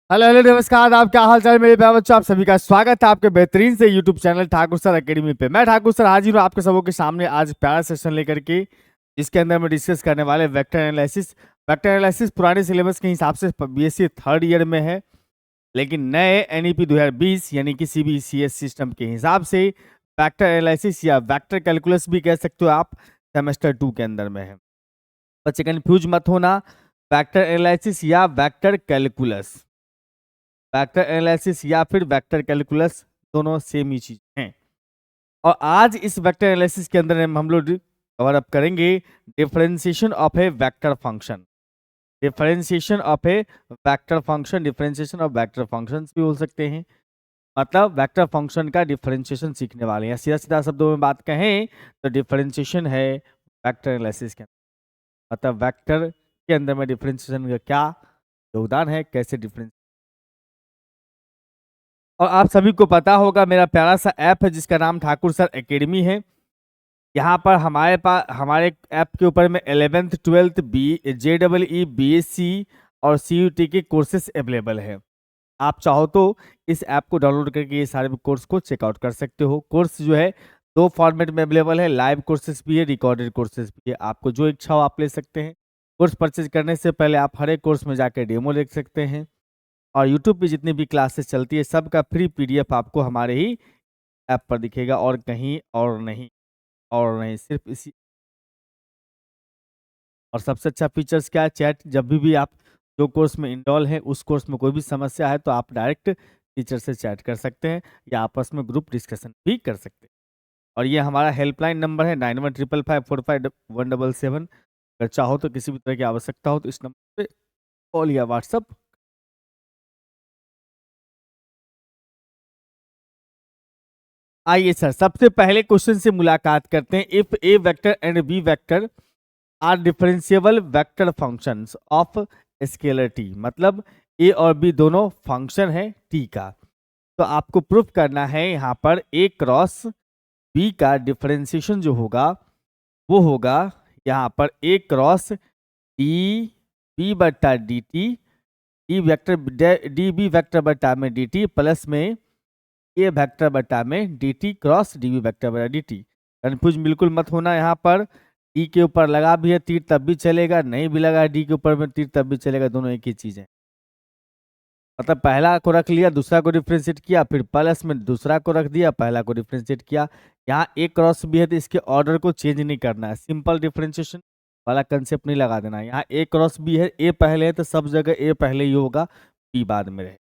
Hello hello नमस्कार। आप क्या हाल चाल मेरे प्यारे बच्चों। आप सभी का स्वागत है आपके बेहतरीन से YouTube channel Thakur sir academy पे। मैं ठाकुर सर हाजिर हूँ आपके सबों के सामने आज प्यारा सेशन लेकर के, जिसके अंदर में डिस्कस करने वाले वेक्टर एनालिसिस। वेक्टर एनालिसिस पुराने सिलेबस के हिसाब से बीएससी थर्ड ईयर में है, लेकिन नए एनईपी 2020 यानी कि सीबीसीएस सिस्टम के हिसाब से वेक्टर एनालिसिस या वेक्टर कैलकुलस भी कह सकते हो आप, सेमेस्टर 2 के अंदर में है। बच्चे कंफ्यूज मत होना, वेक्टर एनालिसिस या वेक्टर कैलकुलस, वेक्टर एनालिसिस या फिर वेक्टर कैलकुलस दोनों सेम ही चीज हैं। और आज इस वेक्टर एनालिसिस के अंदर हम लोग कवर अप करेंगे differentiation of A vector function. Differentiation of A vector function, differentiation of vector functions भी बोल सकते हैं। मतलब वेक्टर फंक्शन का डिफरेंशिएशन सीखने वाले हैं। सीधा सीधा शब्दों में बात कहें तो डिफरेंशिएशन है वेक्टर एनालिसिस के अंदर। मतलब वेक्टर के अंदर में डिफरेंशिएशन का क्या योगदान है, कैसे डिफरेंस। और आप सभी को पता होगा मेरा प्यारा सा ऐप है जिसका नाम ठाकुर सर एकेडमी है। यहाँ पर हमारे पास हमारे ऐप के ऊपर में 11th 12th JEE BSc और CUT के कोर्सेस अवेलेबल है। आप चाहो तो इस ऐप को डाउनलोड करके ये सारे कोर्स को चेकआउट कर सकते हो। कोर्स जो है दो फॉर्मेट में अवेलेबल है, लाइव कोर्सेस भी है, रिकॉर्डेड कोर्सेस भी है। आपको जो इच्छा हो आप ले सकते हैं। कोर्स परचेज करने से पहले आप हर एक कोर्स में जाकर डेमो देख सकते हैं। और यूट्यूब पे जितनी भी क्लासेस चलती है सबका फ्री पीडीएफ आपको हमारे ही ऐप पर दिखेगा, और कहीं और नहीं, और नहीं, सिर्फ इसी। और सबसे अच्छा फीचर्स क्या है, चैट। जब भी आप जो कोर्स में इंस्टॉल है उस कोर्स में कोई भी समस्या है तो आप डायरेक्ट टीचर से चैट कर सकते हैं या आपस में ग्रुप डिस्कशन भी कर सकते हैं। और ये हमारा हेल्पलाइन नंबर है 9155545177। अगर चाहो तो किसी भी तरह की आवश्यकता हो तो इस नंबर पे कॉल या व्हाट्सअप। आइए सर सबसे पहले क्वेश्चन से मुलाकात करते हैं। If A vector and B vector are differentiable vector functions of scalar t, मतलब ए और बी दोनों फंक्शन है टी का। तो आपको प्रूफ करना है यहाँ पर ए क्रॉस बी का डिफरेंशिएशन जो होगा वो होगा यहाँ पर ए क्रॉस डी बी बट्टा D T, d vector d B vector बट्टा में डी टी प्लस में ए वेक्टर बट्टा में D T cross d B vector बट्टा डी टी। कन्फ्यूज बिल्कुल मत होना। यहाँ पर डी के ऊपर लगा भी है तीर तब भी चलेगा, नहीं भी लगा डी के ऊपर में तीर तब भी चलेगा, दोनों एक ही चीज है। मतलब पहला को रख लिया दूसरा को डिफ्रेंशिएट किया, फिर प्लस में दूसरा को रख दिया पहला को डिफ्रेंशिएट किया। यहाँ ए क्रॉस भी है तो इसके ऑर्डर को चेंज नहीं करना है, सिंपल डिफ्रेंशिएशन वाला कंसेप्ट नहीं लगा देना है। यहाँ ए क्रॉस बी है, ए पहले है तो सब जगह ए पहले ही होगा, बी बाद में रहे,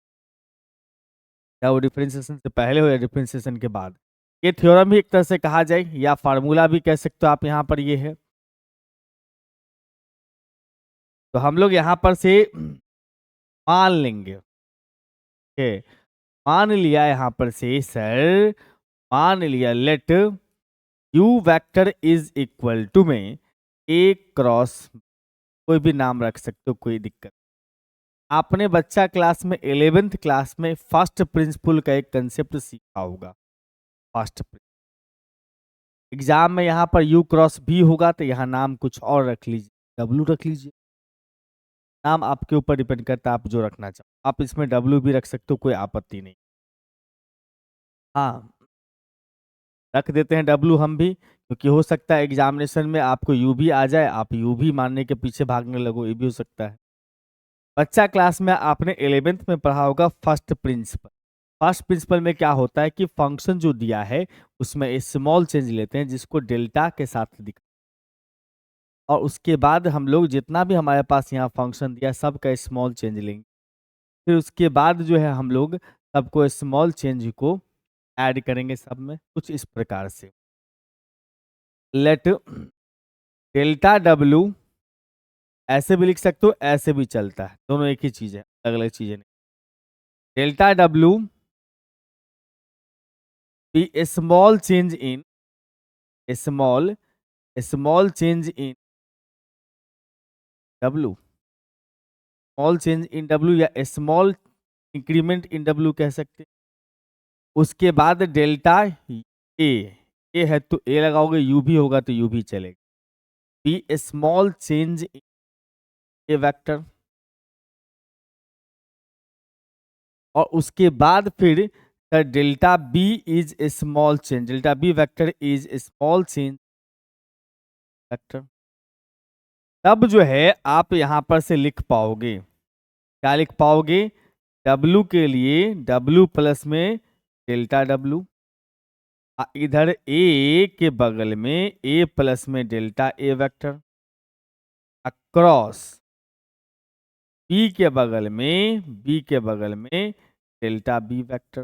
या वो डिफ्रेंशिएशन से पहले हो या डिफ्रेंशिएशन के बाद। ये थ्योरम भी एक तरह से कहा जाए या फार्मूला भी कह सकते हो आप। यहाँ पर ये है तो हम लोग यहाँ पर से मान लेंगे के मान लिया यहाँ पर से सर, मान लिया let u vector is equal to में ए क्रॉस, कोई भी नाम रख सकते हो कोई दिक्कत। आपने बच्चा क्लास में 11th क्लास में फर्स्ट प्रिंसिपल का एक कंसेप्ट सीखा होगा। फर्स्ट एग्जाम में यहाँ पर यू क्रॉस बी होगा तो यहाँ नाम कुछ और रख लीजिए, डब्लू रख लीजिए। नाम आपके ऊपर डिपेंड करता है आप जो रखना चाहो। आप इसमें डब्लू भी रख सकते हो, कोई आपत्ति नहीं। हाँ रख देते हैं डब्लू हम भी, क्योंकि हो सकता है एग्जामिनेशन में आपको यू भी आ जाए, आप यू भी मानने के पीछे भागने लगो, ये भी हो सकता है। बच्चा क्लास में आपने 11th में पढ़ा होगा फर्स्ट प्रिंसिपल। फर्स्ट प्रिंसिपल में क्या होता है कि फंक्शन जो दिया है उसमें स्मॉल चेंज लेते हैं जिसको डेल्टा के साथ दिखा, और उसके बाद हम लोग जितना भी हमारे पास यहाँ फंक्शन दिया सबका स्मॉल चेंज लेंगे। फिर उसके बाद जो है हम लोग सबको स्मॉल चेंज को ऐड करेंगे सब में, कुछ इस प्रकार से। लेट डेल्टा डब्लू, ऐसे भी लिख सकते हो ऐसे भी चलता है, दोनों एक ही चीज है, अलग अलग चीजें नहीं। Delta W B small change in small small change in W, small change in W या स्मॉल इंक्रीमेंट इन डब्लू कह सकते हैं। उसके बाद डेल्टा ए है तो ए लगाओगे, यू भी होगा तो यू भी चलेगा। Be small change in A vector, और उसके बाद फिर delta B is small change, delta B vector is small change vector. तब जो है आप यहां पर से लिख पाओगे, क्या लिख पाओगे, W के लिए W प्लस में डेल्टा W, इधर A के बगल में A प्लस में delta A vector, across B के बगल में B के बगल में डेल्टा B वेक्टर।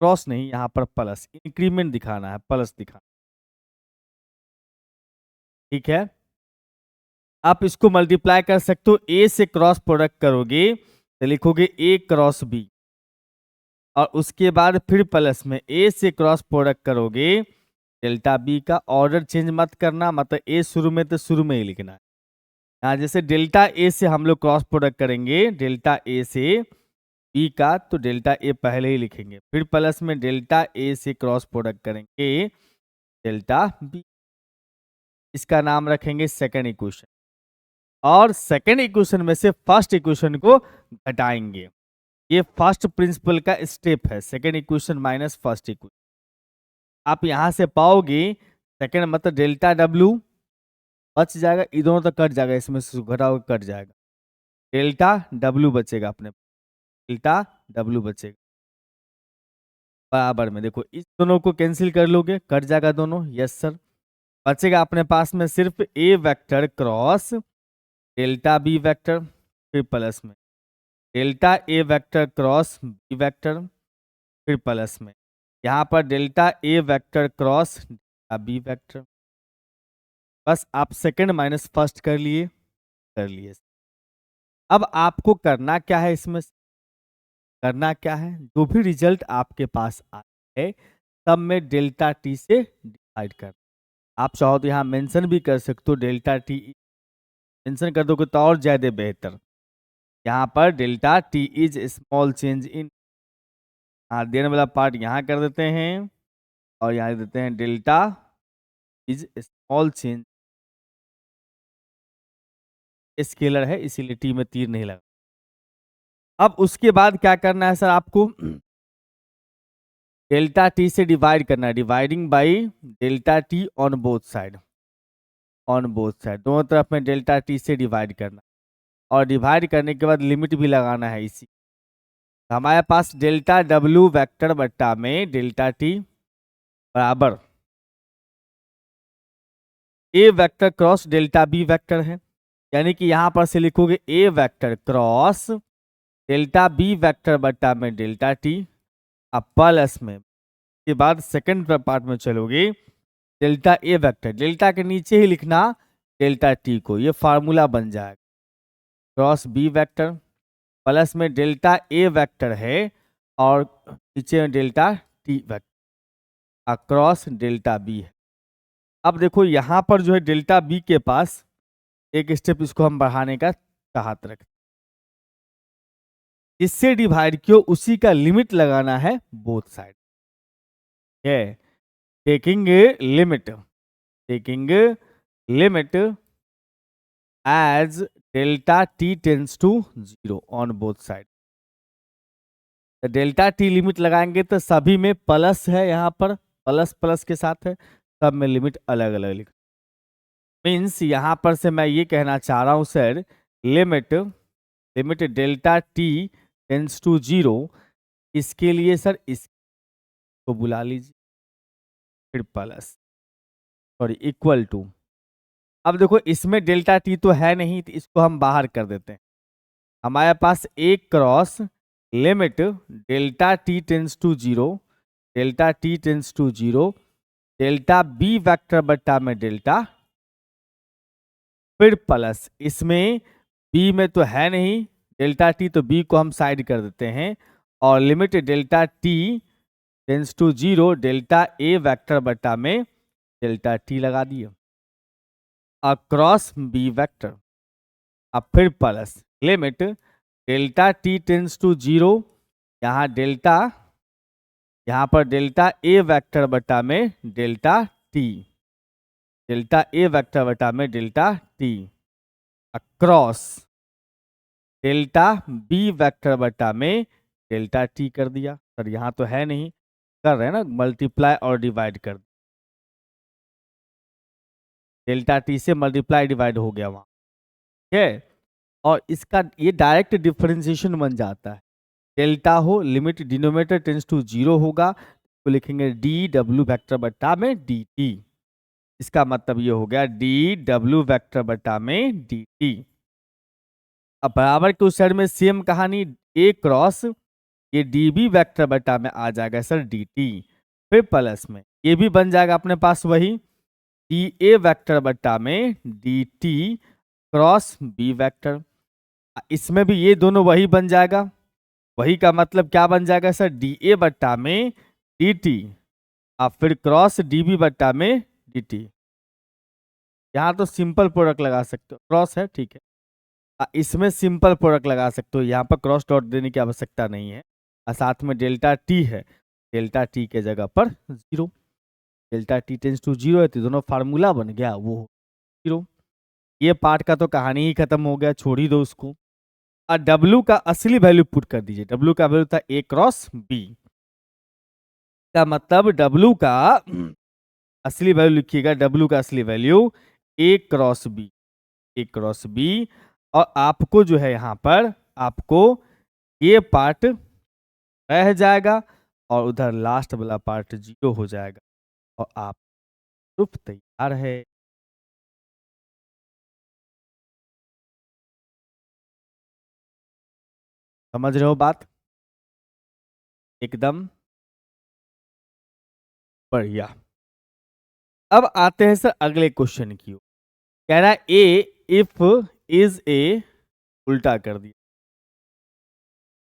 क्रॉस नहीं, यहां पर प्लस, इंक्रीमेंट दिखाना है, प्लस दिखाना, ठीक है। आप इसको मल्टीप्लाई कर सकते हो, A से क्रॉस प्रोडक्ट करोगे तो लिखोगे A क्रॉस B, और उसके बाद फिर प्लस में A से क्रॉस प्रोडक्ट करोगे डेल्टा बी का। ऑर्डर चेंज मत करना, मतलब ए शुरू में तो शुरू में ही लिखना है। यहाँ जैसे डेल्टा ए से हम लोग क्रॉस प्रोडक्ट करेंगे डेल्टा ए से बी का, तो डेल्टा ए पहले ही लिखेंगे, फिर प्लस में डेल्टा ए से क्रॉस प्रोडक्ट करेंगे डेल्टा बी। इसका नाम रखेंगे सेकेंड इक्वेशन, और सेकेंड इक्वेशन में से फर्स्ट इक्वेशन को घटाएंगे। ये फर्स्ट प्रिंसिपल का स्टेप है, second equation minus first equation. आप यहां से पाओगे सेकेंड मतलब डेल्टा डब्ल्यू बच जाएगा, ये दोनों तो कट जाएगा, इसमें से घटाओ कट जाएगा, डेल्टा डब्ल्यू बचेगा, अपने डेल्टा डब्ल्यू बचेगा बराबर में। देखो इस दोनों को कैंसिल कर लोगे, कट जाएगा दोनों, यस सर। बचेगा अपने पास में सिर्फ A vector cross delta B vector, फिर प्लस में delta A vector cross B vector, फिर प्लस में यहाँ पर delta A vector cross delta B vector. बस आप सेकंड माइनस फर्स्ट कर लिए, कर लिए। अब आपको करना क्या है, इसमें करना क्या है, जो भी रिजल्ट आपके पास आए है सब में डेल्टा टी से डिवाइड कर। आप चाहो तो यहाँ मेंशन भी कर सकते हो, डेल्टा टी मेंशन कर दोगे तो और ज्यादा बेहतर। यहाँ पर delta T is small change इन, देने वाला पार्ट यहाँ कर देते हैं, और यहाँ देते हैं delta is small change, scalar है इसीलिए टी में तीर नहीं लगा। अब उसके बाद क्या करना है सर, आपको डेल्टा टी से डिवाइड करना है, dividing by delta T on both side, on both side दोनों तरफ में डेल्टा टी से डिवाइड करना, और डिवाइड करने के बाद लिमिट भी लगाना है इसी। हमारे पास डेल्टा डब्ल्यू वेक्टर बट्टा में डेल्टा टी बराबर A vector cross delta B vector है, यानी कि यहां पर से लिखोगे A vector cross delta B vector बट्टा में डेल्टा टी, अब प्लस में के बाद सेकंड पार्ट में चलोगे डेल्टा ए वेक्टर, डेल्टा के नीचे ही लिखना डेल्टा टी को, ये फार्मूला बन जाएगा क्रॉस बी वेक्टर, प्लस में डेल्टा ए वेक्टर है और नीचे में delta t vector cross delta B है। अब देखो यहां पर जो है डेल्टा बी के पास एक स्टेप इसको हम बढ़ाने का चाहत रखते, इससे डिवाइड क्यों, उसी का लिमिट लगाना है both side, taking limit, taking limit as delta t tends to 0 on both side. Delta t limit लगाएंगे तो सभी में प्लस है, यहाँ पर प्लस प्लस के साथ है, सब में लिमिट अलग अलग लिख, मीन्स यहाँ पर से मैं ये कहना चाह रहा हूँ sir, limit limit delta t tends to 0, इसके लिए सर इसको बुला लीजिए, फिर प्लस सॉरी इक्वल टू, अब देखो इसमें डेल्टा टी तो है नहीं, तो इसको हम बाहर कर देते हैं। हमारे पास एक cross limit delta t tends to 0, delta t tends to 0, delta B vector बट्टा में डेल्टा, फिर प्लस इसमें बी में तो है नहीं डेल्टा टी, तो बी को हम साइड कर देते हैं, और limit delta t tends to 0, delta A vector बट्टा में डेल्टा टी लगा दिए अक्रॉस बी वेक्टर, अब फिर plus limit delta t tends to 0, यहाँ डेल्टा, यहाँ पर डेल्टा ए वेक्टर बटा में delta t, delta A vector बटा में delta t across delta B vector बटा में डेल्टा टी कर दिया। सर यहाँ तो है नहीं, कर रहे हैं ना, मल्टीप्लाई और डिवाइड कर, डेल्टा टी से मल्टीप्लाई डिवाइड हो गया वहाँ, ठीक है। और इसका ये डायरेक्ट डिफरेंशिएशन बन जाता है। डेल्टा हो, लिमिट डिनोमिनेटर टेंस टू 0 होगा, तो लिखेंगे डी डब्ल्यू वेक्टर बटा में डी टी। इसका मतलब ये हो गया डी डब्ल्यू वेक्टर बटा में डी टी। अब बराबर के उस साइड में सेम कहानी, ए क्रॉस ये डी बी वेक्टर बटा में आ जाएगा सर डी टी, फिर प्लस में ये भी बन जाएगा अपने पास वही डी ए वेक्टर बटा में D T cross B vector. इसमें भी ये दोनों वही बन जाएगा, वही का मतलब क्या बन जाएगा सर डी ए बट्टा में डी टी, अब फिर क्रॉस डी बी बट्टा में डी टी। यहाँ तो सिंपल प्रोडक्ट लगा सकते हो, क्रॉस है ठीक है, इसमें सिंपल प्रोडक्ट लगा सकते हो, यहाँ पर क्रॉस डॉट देने की आवश्यकता नहीं है। और साथ में डेल्टा टी है, डेल्टा टी के जगह पर 0, डेल्टा टी टेंस टू 0 है, तो दोनों फार्मूला बन गया वो 0। ये पार्ट का तो कहानी ही खत्म हो गया, छोड़ ही दो उसको। और W का असली वैल्यू पुट कर दीजिए, W का वैल्यू था A क्रॉस B, का मतलब W का असली वैल्यू लिखिएगा, W का असली value A cross B, A cross B। और आपको जो है यहाँ पर आपको ये पार्ट रह जाएगा और उधर लास्ट वाला पार्ट 0 हो जाएगा और आप प्रूफ तैयार है। समझ रहे हो बात? एकदम बढ़िया। अब आते हैं सर अगले क्वेश्चन की ओर। कह रहा है ए इफ इज ए, उल्टा कर दिया,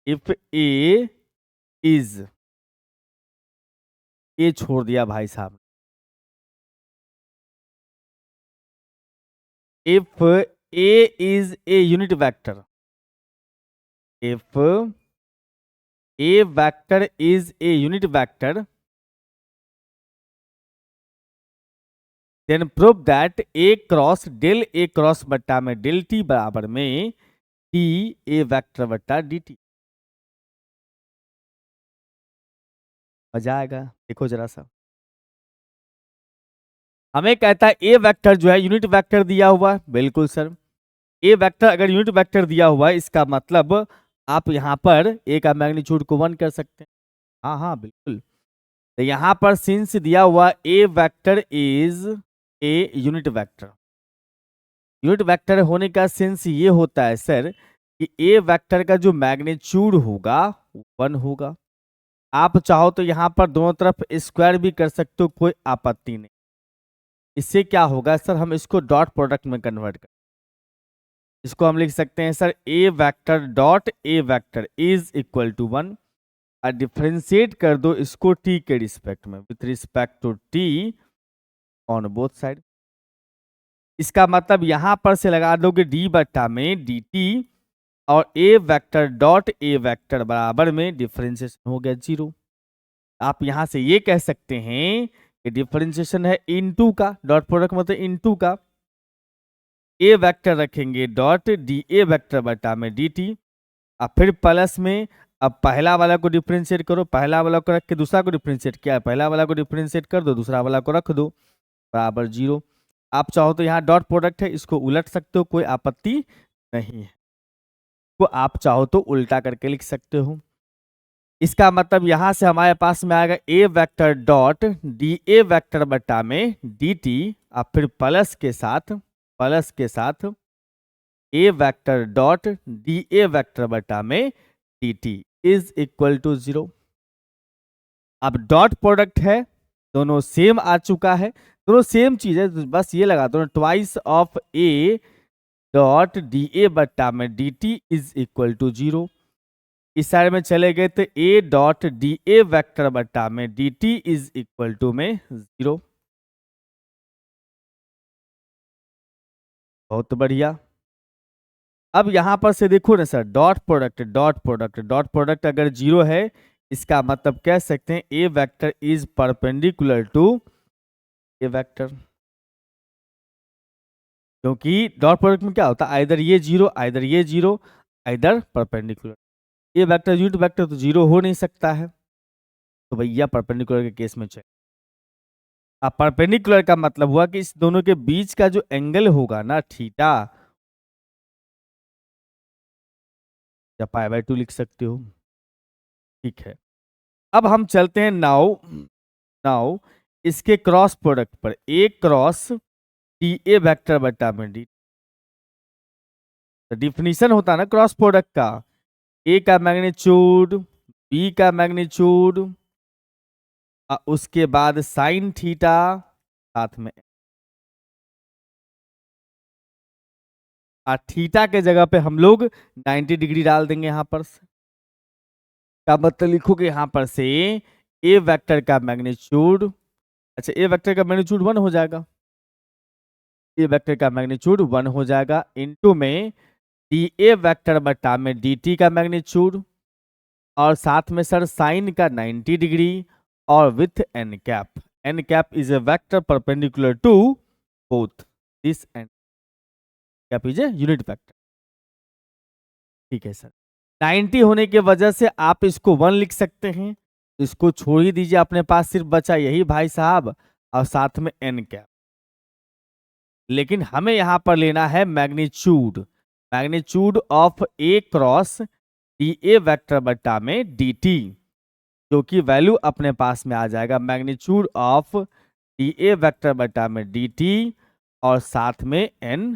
इफ ए इज, ए छोड़ दिया भाई साहब, if A is a unit vector, if A vector is a unit vector, then prove that A cross del A cross बट्टा में डेल टी बराबर में टी ए वेक्टर बट्टा डी टी। मजा आएगा, देखो जरा सा। हमें कहता है ए वेक्टर जो है यूनिट वेक्टर दिया हुआ है, बिल्कुल सर, ए वेक्टर अगर यूनिट वेक्टर दिया हुआ है इसका मतलब आप यहाँ पर ए का मैग्नीट्यूड को 1 कर सकते हैं। हाँ हाँ बिल्कुल, तो यहाँ पर सिंस दिया हुआ A vector is a unit vector, unit vector होने का सेंस ये होता है सर कि ए वेक्टर का जो मैग्नीट्यूड होगा 1 होगा। आप चाहो तो यहाँ पर दोनों तरफ स्क्वायर भी कर सकते हो, कोई आपत्ति नहीं। इससे क्या होगा सर, हम इसको डॉट प्रोडक्ट में कन्वर्ट कर, इसको हम लिख सकते हैं sir A vector dot A vector is equal to 1, और डिफ्रेंशिएट कर दो इसको टी के रिस्पेक्ट में, with respect to t on both side. इसका मतलब यहां पर से लगा दोगे डी बट्टा में डी टी, और ए वेक्टर डॉट ए वेक्टर बराबर में डिफरेंशिएशन हो गया 0। आप यहां से ये कह सकते हैं कि डिफरेंशिएशन है इनटू का, डॉट प्रोडक्ट मतलब इनटू का, ए वेक्टर रखेंगे डॉट डी ए वेक्टर बटा में डी टी, अब फिर प्लस में, अब पहला वाला को डिफरेंशिएट करो, पहला वाला को रख के दूसरा को डिफरेंशिएट किया, पहला वाला को डिफरेंशिएट कर दो, दूसरा वाला को रख दो, बराबर 0। आप चाहो तो यहाँ डॉट प्रोडक्ट है, इसको उलट सकते हो, कोई आपत्ति नहीं है, को आप चाहो तो उल्टा करके लिख सकते हो। इसका मतलब यहां से हमारे पास में आएगा A vector dot D A vector बटा में डी टी, अब फिर प्लस के साथ A vector dot D A vector बटा में D T is equal to 0। अब डॉट प्रोडक्ट है, दोनों सेम आ चुका है, दोनों सेम चीज है, बस ये लगा दो twice of A dot D A बट्टा में D T is equal to 0। इस साइड में चले गए तो A dot D A vector बट्टा में D T is equal to में 0। बहुत बढ़िया। अब यहां पर से देखो ना सर, डॉट प्रोडक्ट अगर 0 है, इसका मतलब कह सकते हैं A vector is perpendicular to A vector, क्योंकि डॉट प्रोडक्ट में क्या होता है, आइदर ये 0 आइदर ये 0, इधर परपेंडिकुलर। ये वेक्टर यूनिट वेक्टर तो जीरो हो नहीं सकता है, तो भैया परपेंडिकुलर के केस में चले। अब परपेंडिकुलर का मतलब हुआ कि इस दोनों के बीच का जो एंगल होगा ना थीटा, या पाई बाय 2 लिख सकते हो। ठीक है, अब हम चलते हैं नाउ नाउ इसके क्रॉस प्रोडक्ट पर। A cross D A vector बटा में डी, डिफिनीशन होता है ना क्रॉस प्रोडक्ट का, ए का मैग्नीट्यूड बी का मैग्नीट्यूड, उसके बाद साइन थीटा साथ में, थीटा के जगह पे हम लोग 90 डिग्री डाल देंगे यहां पर से। का मतलब लिखोगे यहां पर से ए वेक्टर का मैग्नीट्यूड, अच्छा ए वेक्टर का मैग्नीट्यूड 1 हो जाएगा, ए वेक्टर का मैग्नीट्यूड 1 हो जाएगा इनटू में डी ए वेक्टर बटा में डी टी का मैग्नीट्यूड, और साथ में सर साइन का 90 डिग्री, और with n cap. N cap is a vector perpendicular to both this and cap is a unit vector. ठीक है सर, 90 होने की वजह से आप इसको 1 लिख सकते हैं, इसको छोड़ ही दीजिए, अपने पास सिर्फ बचा यही भाई साहब, और साथ में एन कैप। लेकिन हमें यहां पर लेना है magnitude, magnitude of A cross D A vector बट्टा में डी टी, जो कि वैल्यू अपने पास में आ जाएगा magnitude of D A vector बट्टा में डी टी, और साथ में एन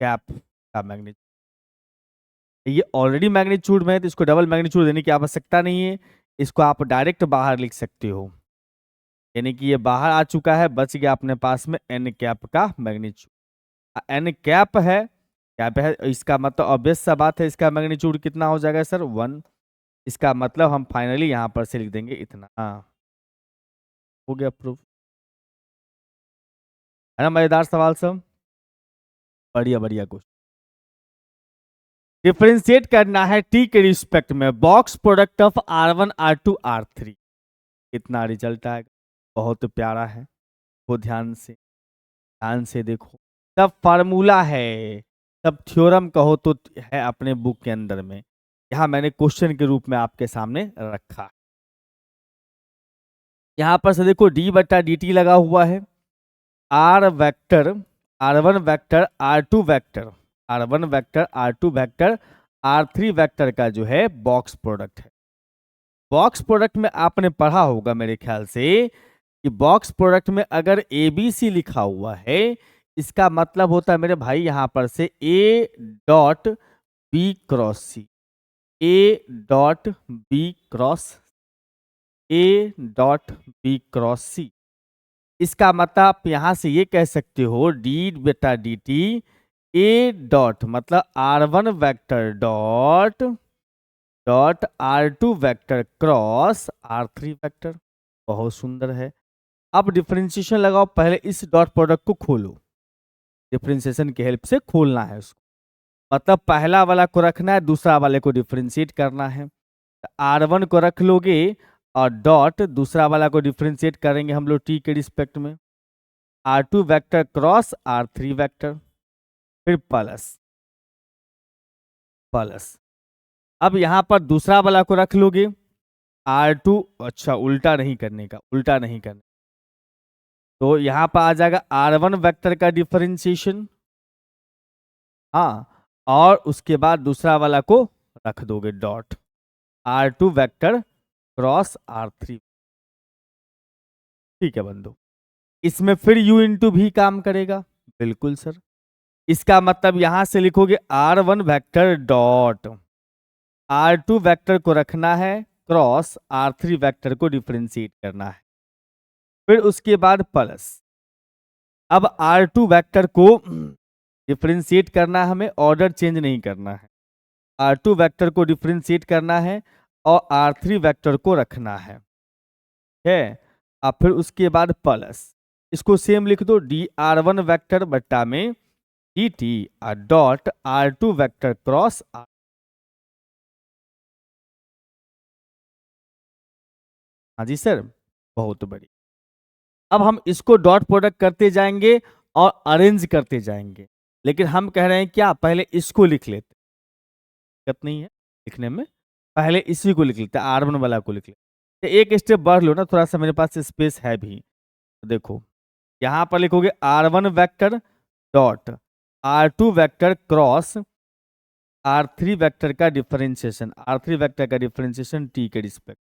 कैप का मैग्नीट्यूड। ये ऑलरेडी मैग्नीट्यूड में है, तो इसको डबल मैग्नीट्यूड देने की आवश्यकता नहीं है, इसको आप डायरेक्ट बाहर लिख सकते हो, यानी कि ये बाहर आ चुका है, बच गया अपने पास में एन कैप का मैग्नीट्यूड। एन कैप है, इसका मतलब ऑब्वियस सा बात है, इसका मैग्नीट्यूड कितना हो जाएगा सर 1। इसका मतलब हम फाइनली यहां पर से लिख देंगे इतना। हो गया प्रूफ, है ना मजेदार सवाल सब, बढ़िया बढ़िया क्वेश्चन। डिफरेंशिएट करना है टी के रिस्पेक्ट में box product of R1 R2 R3, इतना रिजल्ट आएगा, बहुत प्यारा है, वो ध्यान से देखो, सब फार्मूला है, सब थ्योरम कहो तो है अपने बुक के अंदर में, यहां मैंने क्वेश्चन के रूप में आपके सामने रखा। यहां पर से देखो डी बटा डी टी लगा हुआ है, R vector R1 vector R2 vector, R1 vector R2 vector R3 vector का जो है बॉक्स प्रोडक्ट है। बॉक्स प्रोडक्ट में आपने पढ़ा होगा मेरे ख्याल से कि बॉक्स प्रोडक्ट में अगर ए बी सी लिखा हुआ है, इसका मतलब होता है मेरे भाई यहां पर से A dot B cross C, A dot B cross, A dot B cross C. इसका मतलब आप यहां से ये कह सकते हो डी बेटा डी टी ए डॉट मतलब R1 vector dot dot R2 vector cross R3 vector. बहुत सुंदर है। अब डिफरेंशिएशन लगाओ, पहले इस डॉट प्रोडक्ट को खोलो, डिफरेंशिएशन की हेल्प से खोलना है उसको, मतलब पहला वाला को रखना है, दूसरा वाले को डिफरेंशिएट करना है। R1 को रख लोगे और डॉट दूसरा वाला को डिफरेंशिएट करेंगे हम लोग टी के रिस्पेक्ट में, R2 vector cross R3 vector, फिर प्लस प्लस। अब यहां पर दूसरा वाला को रख लोगे R2, अच्छा उल्टा नहीं करने का, उल्टा नहीं करना, तो यहां पर आ जाएगा R1 वेक्टर का डिफरेंशिएशन, हाँ, और उसके बाद दूसरा वाला को रख दोगे dot R2 vector cross R3। ठीक है बंधु, इसमें फिर u इंटू भी काम करेगा, बिल्कुल सर। इसका मतलब यहां से लिखोगे R1 vector dot R2 vector को रखना है क्रॉस R3 वेक्टर को डिफरेंशिएट करना है, फिर उसके बाद प्लस। अब R2 वेक्टर को डिफरेंशिएट करना है, हमें ऑर्डर चेंज नहीं करना है, R2 वेक्टर को डिफरेंशिएट करना है और R3 वेक्टर को रखना है, अब फिर उसके बाद प्लस, इसको सेम लिख दो dR1 वेक्टर बट्टा में dt dot R2 vector cross R। हाँ जी सर, बहुत बढ़िया। अब हम इसको डॉट प्रोडक्ट करते जाएंगे और अरेंज करते जाएंगे। लेकिन हम कह रहे हैं क्या, पहले इसको लिख लेते, दिक्कत नहीं है लिखने में, पहले इसी को लिख लेते, R1 वाला को लिख लेते। एक स्टेप बढ़ लो ना, थोड़ा सा मेरे पास स्पेस है भी। देखो यहां पर लिखोगे R1 vector dot R2 vector cross R3 vector का डिफरेंशिएशन, R3 वेक्टर का डिफरेंशिएशन t के रिस्पेक्ट,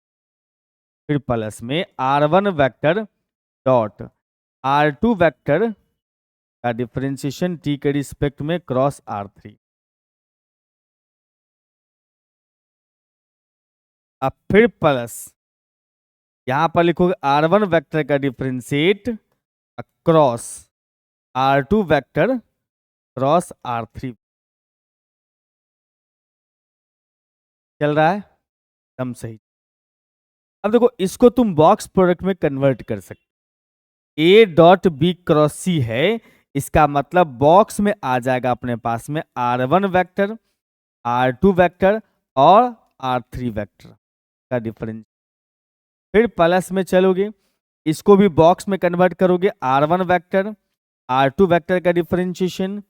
फिर प्लस में R1 vector dot R2 vector का डिफरेंशिएशन t के रिस्पेक्ट में क्रॉस R3। अब फिर प्लस यहां पर लिखोगे R1 वेक्टर का differentiate cross R2 vector cross R3। चल रहा है एकदम सही। अब देखो इसको तुम बॉक्स प्रोडक्ट में कन्वर्ट कर सकते, A डॉट बी क्रॉस सी है, इसका मतलब बॉक्स में आ जाएगा अपने पास में R1 वेक्टर, R2 वेक्टर और R3 वेक्टर का डिफरेंस। फिर प्लस में चलोगे, इसको भी बॉक्स में कन्वर्ट करोगे, R1 वेक्टर, R2 वेक्टर का डिफरेंशिएशन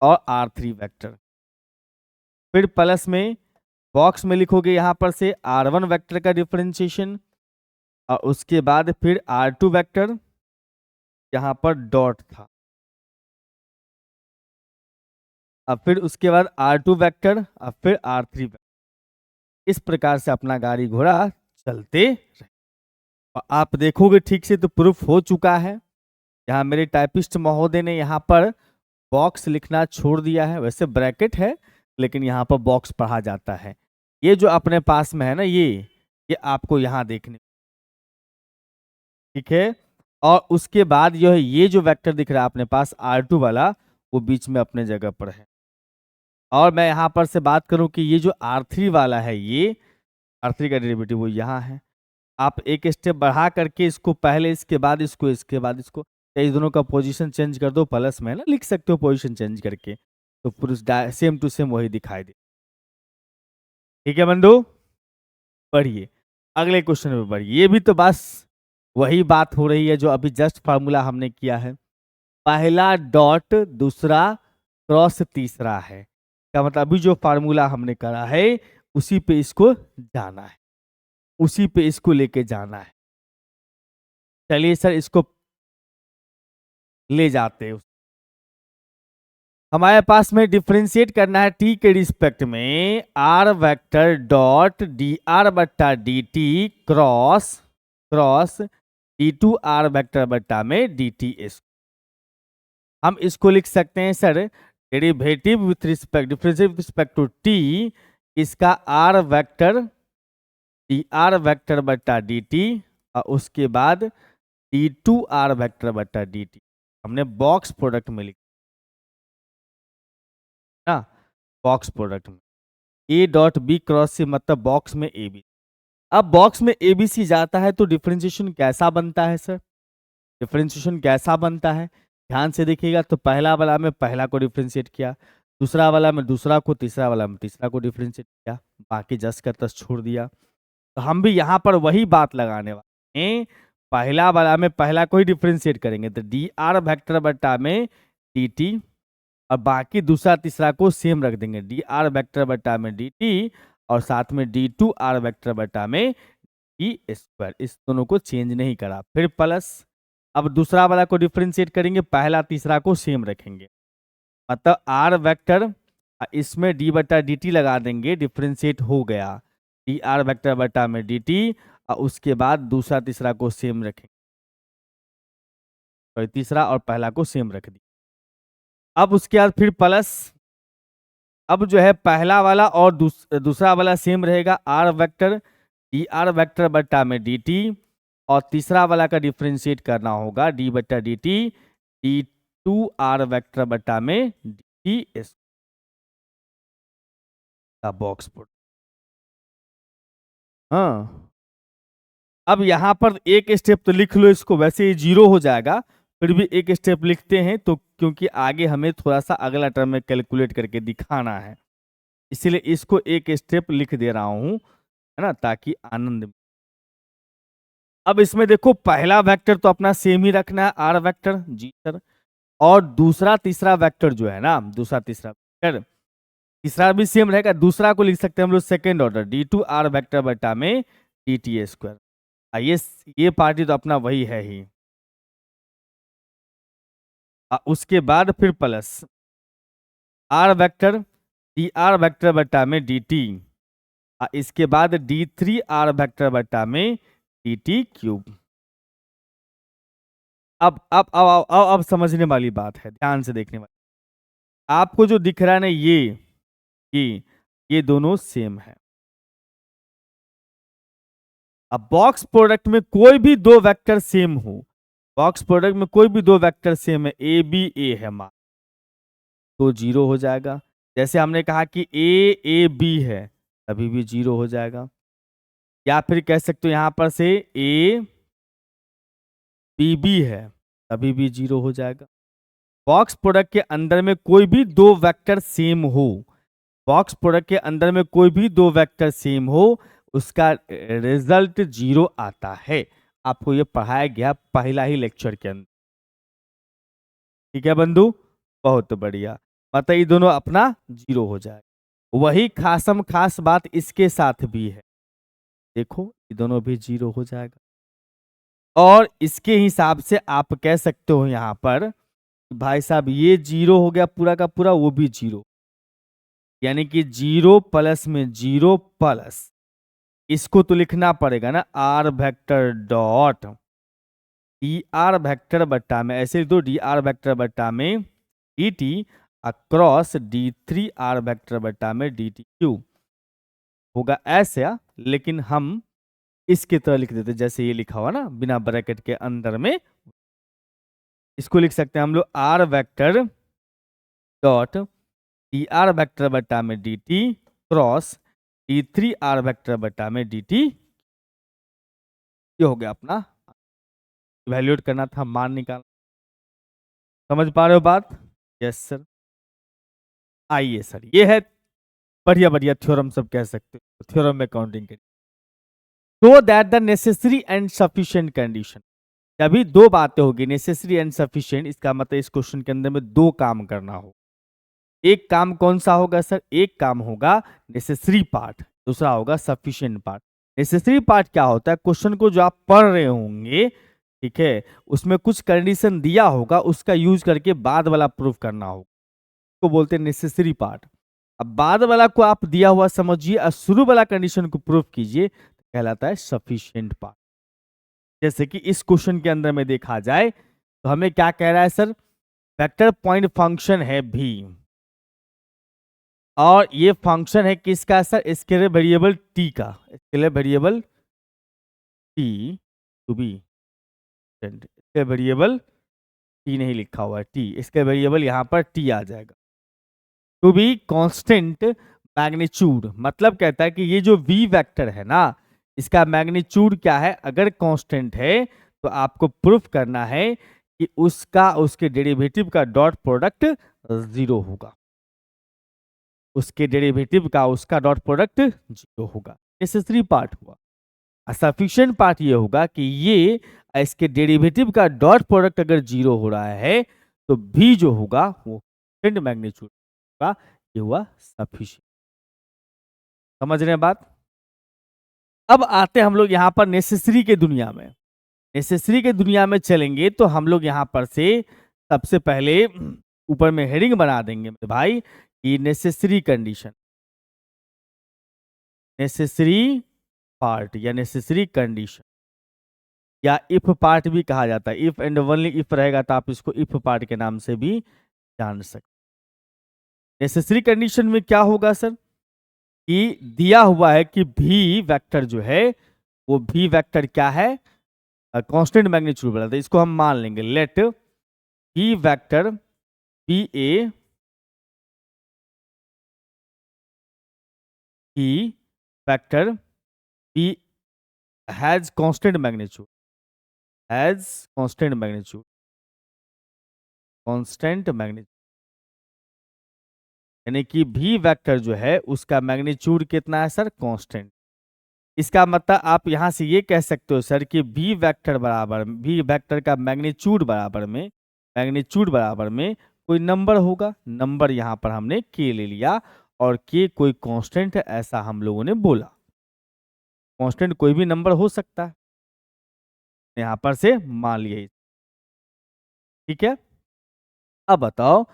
और R3 वेक्टर। फिर प्लस में बॉक्स में लिखोगे यहां पर से R1 वेक्टर का डिफरेंशिएशन और उसके बाद फिर R2 वेक्टर, यहां पर डॉट था, अब फिर उसके बाद R2 वेक्टर, अब फिर R3 वेक्टर। इस प्रकार से अपना गाड़ी घोड़ा चलते रहे। और आप देखोगे ठीक से तो प्रूफ हो चुका है। यहाँ मेरे टाइपिस्ट महोदय ने यहाँ पर बॉक्स लिखना छोड़ दिया है, वैसे ब्रैकेट है लेकिन यहाँ पर बॉक्स पढ़ा जाता है। ये जो अपने पास में है ना, ये आपको यहाँ देखने, ठीक है। और उसके बाद जो है ये जो वेक्टर दिख रहा है अपने पास R2 वाला, वो बीच में अपने जगह पर है। और मैं यहाँ पर से बात करूं कि ये जो R3 वाला है, ये R3 का डेरिवेटिव वो यहाँ है। आप एक स्टेप बढ़ा करके इसको पहले, इसके बाद इसको, इसके बाद इसको, इस दोनों का पोजीशन चेंज कर दो, प्लस में ना लिख सकते हो पोजीशन चेंज करके, तो पूरा सेम टू सेम वही दिखाई दे। ठीक है बंधु, बढ़िए अगले क्वेश्चन में बढ़िए। ये भी तो बस वही बात हो रही है जो अभी जस्ट फार्मूला हमने किया है, पहला डॉट दूसरा क्रॉस तीसरा है, का मतलब अभी जो फार्मूला हमने करा है उसी पे इसको जाना है, उसी पे इसको लेके जाना है। चलिए सर इसको ले जाते हैं। हमारे पास में डिफरेंशिएट करना है t के रिस्पेक्ट में r vector dot D R बट्टा D T cross cross d2 r vector बट्टा में डी टी। हम इसको लिख सकते हैं sir, derivative with respect, differentiate with respect to t, इसका r vector D R vector बट्टा डी टी और उसके बाद d2 r वेक्टर बट्टा डी टी। हमने बॉक्स प्रोडक्ट में लिखा ना, बॉक्स प्रोडक्ट में a डॉट बी क्रॉस से मतलब बॉक्स में ए बी। अब बॉक्स में ए बी सी जाता है तो डिफरेंशिएशन कैसा बनता है सर, डिफरेंशिएशन कैसा बनता है, ध्यान से देखिएगा। तो पहला वाला में पहला को डिफरेंशिएट किया, दूसरा वाला में दूसरा को, तीसरा वाला में तीसरा को डिफरेंशिएट किया, बाकी जस का तस छोड़ दिया। तो हम भी यहाँ पर वही बात लगाने वाले हैं, पहला वाला में पहला को ही डिफरेंशिएट करेंगे तो डी आर वेक्टर बट्टा में डी टी, और बाकी दूसरा तीसरा को सेम रख देंगे, डी आर वेक्टर बट्टा में डी टी और साथ में डी टू आर वेक्टर बट्टा में डी स्क्वायर, इस दोनों को चेंज नहीं करा। फिर प्लस अब दूसरा वाला को डिफरेंशिएट करेंगे, पहला तीसरा को सेम रखेंगे, मतलब आर वेक्टर इसमें डी बट्टा डी टी लगा देंगे, डिफरेंशिएट हो गया डी आर वेक्टर बट्टा में डी टी, और उसके बाद दूसरा तीसरा को सेम रखेंगे, तो तीसरा और पहला को सेम रख दिया। अब उसके बाद फिर प्लस, अब जो है पहला वाला और दूसरा वाला सेम रहेगा, R vector D R vector बट्टा में डी टी, और तीसरा वाला का डिफरेंशिएट करना होगा डी बट्टा D T d two R vector बट्टा में डी एस का बॉक्स पुट। हाँ अब यहां पर एक स्टेप तो लिख लो इसको, वैसे ये 0 हो जाएगा, फिर भी एक स्टेप लिखते हैं तो, क्योंकि आगे हमें थोड़ा सा अगला टर्म में कैलकुलेट करके दिखाना है, इसीलिए इसको एक स्टेप लिख दे रहा हूं, है ना, ताकि आनंद। अब इसमें देखो पहला वेक्टर तो अपना सेम ही रखना है, आर वेक्टर जी सर, और दूसरा तीसरा वेक्टर जो है ना, दूसरा तीसरा वेक्टर, तीसरा भी सेम रहेगा, दूसरा को लिख सकते हैं हम लोग सेकेंड ऑर्डर d2r वेक्टर बटा में dt स्क्वायर। ये पार्टी तो अपना वही है ही। उसके बाद फिर plus r vector dr vector बटा में dt, इसके बाद d3r वेक्टर बटा में dt क्यूब। अब समझने वाली बात है, ध्यान से देखने वाली। आपको जो दिख रहा है ना ये दोनों सेम है। अब बॉक्स प्रोडक्ट में कोई भी दो वेक्टर सेम हो, बॉक्स प्रोडक्ट में कोई भी दो वेक्टर सेम है, ए बी ए है मान, तो जीरो हो जाएगा। जैसे हमने कहा कि ए बी है, तभी भी जीरो हो जाएगा। या फिर कह सकते हो यहां पर से ए बी बी है, तभी भी जीरो हो जाएगा। बॉक्स प्रोडक्ट के अंदर में कोई भी दो वेक्टर सेम हो, बॉक्स प्रोडक्ट के अंदर में कोई भी दो वेक्टर सेम हो, उसका रिजल्ट जीरो आता है। आपको यह पढ़ाया गया पहला ही लेक्चर के अंदर। ठीक है बंधु, बहुत बढ़िया। मतलब ये दोनों अपना जीरो हो जाए। वही खासम खास बात इसके साथ भी है, देखो ये दोनों भी जीरो हो जाएगा। और इसके हिसाब से आप कह सकते हो यहां पर भाई साहब ये जीरो हो गया पूरा का पूरा, वो भी जीरो, यानी कि जीरो प्लस में जीरो प्लस, इसको तो लिखना पड़ेगा ना R vector dot D R vector बट्टा में, ऐसे दो डी आर वेक्टर बट्टा में D T across d3r vector बट्टा में dt क्यूब होगा ऐसे। लेकिन हम इसकी तरह लिख देते जैसे ये लिखा हुआ ना बिना ब्रैकेट के अंदर में, इसको लिख सकते हैं हम लोग r vector dot dr vector बट्टा में dt क्रॉस d3r वेक्टर बट्टा में dt। ये हो गया अपना, इवैल्यूएट करना था, मान निकाल। समझ पा रहे हो बात? Yes sir. आइए सर, ये है बढ़िया बढ़िया थ्योरम सब कह सकते हो, थ्योरम में काउंटिंग के। So that the necessary and sufficient condition, अभी दो बातें होगी, नेसेसरी एंड सफिशिएंट, इसका मतलब इस क्वेश्चन के अंदर में दो काम करना हो। एक काम कौन सा होगा सर? एक काम होगा नेसेसरी पार्ट, दूसरा होगा सफिशिएंट पार्ट। नेसेसरी पार्ट क्या होता है? क्वेश्चन को जो आप पढ़ रहे होंगे, ठीक है, उसमें कुछ कंडीशन दिया होगा, उसका यूज करके बाद वाला प्रूफ करना होगा, तो बोलते हैं नेसेसरी पार्ट। अब बाद वाला को आप दिया हुआ समझिए और शुरू वाला कंडीशन को प्रूफ कीजिए, कहलाता है सफिशिएंट पार्ट। जैसे कि इस क्वेश्चन के अंदर में देखा जाए तो हमें क्या कह रहा है सर? वेक्टर पॉइंट फंक्शन है भी, और ये फंक्शन है किसका सर? स्केलर वेरिएबल टी का, scalar variable t to be, scalar variable t नहीं लिखा हुआ है, टी, इसका वेरिएबल यहां पर टी आ जाएगा। टू बी कांस्टेंट मैग्नीट्यूड, मतलब कहता है कि ये जो वी वेक्टर है ना, इसका मैग्नीट्यूड क्या है? अगर कांस्टेंट है तो आपको प्रूफ करना है कि उसके डेरिवेटिव का डॉट प्रोडक्ट जीरो होगा, उसके डेरिवेटिव का उसका डॉट प्रोडक्ट जीरो होगा। नेसेसरी पार्ट हुआ। सफिशिएंट पार्ट ये होगा कि ये इसके डेरिवेटिव का डॉट प्रोडक्ट अगर जीरो हो रहा है तो भी जो होगा वो मैग्नीट्यूड होगा। ये हुआ सफिशिएंट। समझ रहे हैं बात? अब आते हैं हम लोग यहां पर नेसेसरी के दुनिया में। नेसेसरी के दुनिया में चलेंगे तो हम लोग यहां पर से सबसे पहले ऊपर में हेडिंग बना देंगे भाई कि नेसेसरी कंडीशन, नेसेसरी पार्ट या नेसेसरी कंडीशन, या इफ पार्ट भी कहा जाता है। इफ एंड ओनली इफ रहेगा तो आप इसको इफ पार्ट के नाम से भी जान सकते। नेसेसरी कंडीशन में क्या होगा सर? कि दिया हुआ है कि भी वेक्टर जो है वो भी वेक्टर क्या है? कांस्टेंट मैग्नीट्यूड वाला, तो इसको हम मान लेंगे लेट भी वेक्टर बी ए की vector B has constant magnitude, has constant magnitude, constant magnitude, यानी कि भी वेक्टर जो है उसका मैग्नीट्यूड कितना है सर? कांस्टेंट। इसका मतलब आप यहां से ये कह सकते हो सर कि भी वेक्टर बराबर, भी वेक्टर का मैग्नीट्यूड बराबर में मैग्नीट्यूड बराबर में कोई नंबर होगा, नंबर यहाँ पर हमने के ले लिया और के कोई कांस्टेंट है ऐसा हम लोगों ने बोला। कांस्टेंट कोई भी नंबर हो सकता है, यहाँ पर से मान लिया। ठीक है, अब बताओ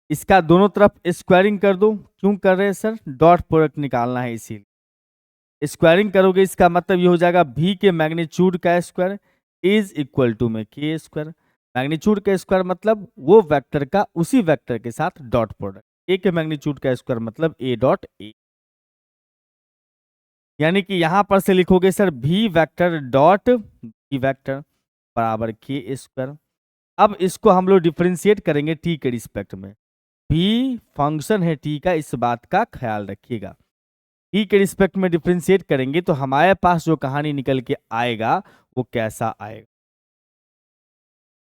इसका दोनों तरफ स्क्वायरिंग कर दो। क्यों कर रहे हैं सर? डॉट प्रोडक्ट निकालना है, इसीलिए स्क्वायरिंग करोगे इसका मतलब ये हो जाएगा भी के मैग्नीट्यूड का स्क्वायर इज इक्वल टू में के स्क्वायर। मैग्नीट्यूड का स्क्वायर मतलब वो वेक्टर का उसी वेक्टर के साथ डॉट प्रोडक्ट। ए के मैग्नीट्यूड का स्क्वायर मतलब ए डॉट ए, यानी कि यहां पर से लिखोगे सर भी वेक्टर डॉट भी वेक्टर बराबर के स्क्वायर। अब इसको हम लोग डिफरेंशिएट करेंगे टी के रिस्पेक्ट में। भी फंक्शन है टी का, इस बात का ख्याल रखिएगा। टी के रिस्पेक्ट में डिफरेंशिएट करेंगे तो हमारे पास जो कहानी निकल के आएगा वो कैसा आएगा।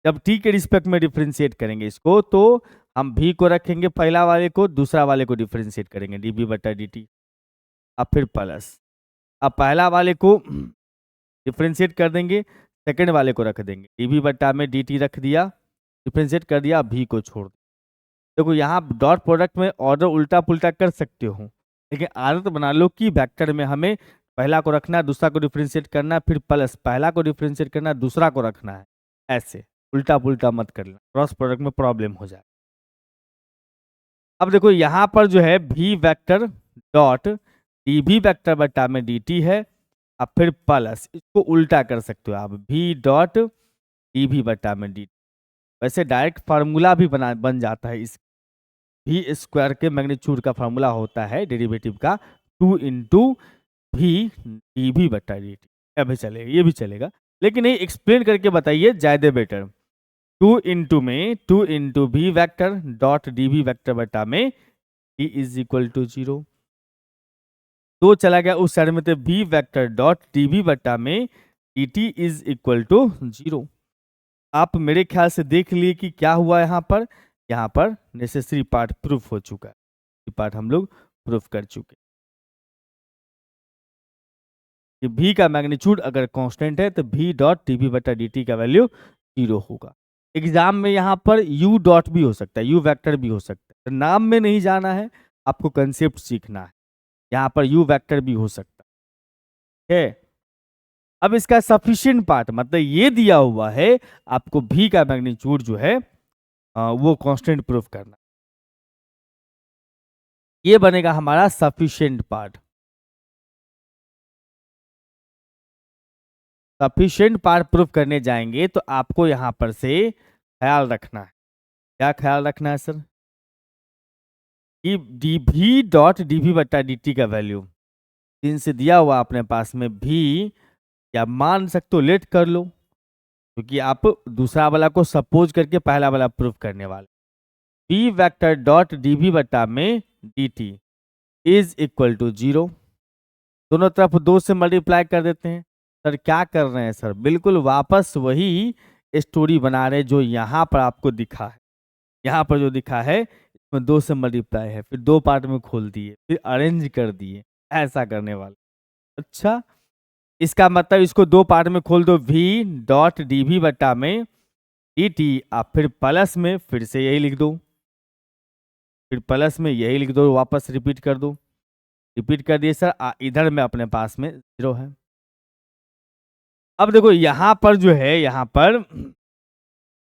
जब टी के रिस्पेक्ट में डिफरेंशिएट करेंगे इसको तो हम भी को रखेंगे पहला वाले को, दूसरा वाले को डिफरेंशिएट करेंगे डी बी बटा डी टी, अब फिर प्लस। अब पहला वाले को डिफरेंशिएट कर देंगे, सेकंड वाले को रख देंगे डी बी बटा में डी टी रख दिया, डिफरेंशिएट कर दिया, भी को छोड़ दिया। देखो यहाँ डॉट प्रोडक्ट में ऑर्डर उल्टा पुल्टा कर सकते हो, लेकिन आदत बना लो कि वेक्टर में हमें पहला को रखना है, दूसरा को डिफरेंशिएट करना है, फिर प्लस पहला को डिफरेंशिएट करना है, दूसरा को रखना है। ऐसे उल्टा पुल्टा मत कर लेना, क्रॉस प्रोडक्ट में प्रॉब्लम हो जाए। अब देखो यहाँ पर जो है भी वेक्टर डॉट डी भी वेक्टर बटा में डी टी है, अब फिर प्लस इसको उल्टा कर सकते हो आप भी डॉट डी भी बटा में डी टी। वैसे डायरेक्ट फार्मूला भी बन जाता है। इस भी स्क्वायर के मैग्नीट्यूड का फार्मूला होता है डेरिवेटिव का 2 इंटू भी डी भी बटा डी टी। अभी चलेगा, ये भी चलेगा, लेकिन ये एक्सप्लेन करके बताइए ज्यादा बेटर। 2 इंटू भी वैक्टर डॉट डी भी वैक्टर बटा में डी इज इक्वल टू 0। तो चला गया उस साइड में, तो भी वैक्टर डॉट डी भी बटा में D T is equal to 0। आप मेरे ख्याल से देख लिए कि क्या हुआ यहाँ पर नेसेसरी पार्ट प्रूफ हो चुका है, ये पार्ट हम लोग प्रूफ कर चुके। कि भी का मैग्नीट्यूड अगर कांस्टेंट है तो भी डॉट डी भी बटा डी टी का वैल्यू 0 होगा। एग्जाम में यहाँ पर यू डॉट भी हो सकता है, यू वेक्टर भी हो सकता है, तो नाम में नहीं जाना है, आपको कंसेप्ट सीखना है। यहाँ पर यू वेक्टर भी हो सकता है। अब इसका सफिशिएंट पार्ट मतलब ये दिया हुआ है, आपको भी का मैग्नीट्यूड जो है वो कांस्टेंट प्रूफ करना, ये बनेगा हमारा sufficient part. Sufficient part proof करने जाएंगे तो आपको यहां पर से ख्याल रखना है। क्या ख्याल रखना है सर? कि डी भी डॉट डी भी बटा डी टी का वैल्यू 3 से दिया हुआ अपने पास में भी, या मान सकते हो लेट कर लो, क्योंकि आप दूसरा वाला को सपोज करके पहला वाला प्रूफ करने वाले। B vector dot D B बटा में D T is equal to 0। दोनों तरफ 2 से मल्टीप्लाई कर देते हैं। सर क्या कर रहे हैं सर? बिल्कुल वापस वही स्टोरी बना रहे जो यहाँ पर आपको दिखा है। यहाँ पर जो दिखा है इसमें 2 से मल्टीप्लाई है, फिर 2 पार्ट में खोल दिए, फिर अरेंज कर दिए, ऐसा करने वाले। अच्छा, इसका मतलब इसको 2 पार्ट में खोल दो, भी डॉट डी भी बटा में डी टी, आप फिर प्लस में फिर से यही लिख दो, फिर प्लस में यही लिख दो, वापस रिपीट कर दो। रिपीट कर दिए सर, इधर में अपने पास में 0 है। अब देखो यहां पर जो है, यहां पर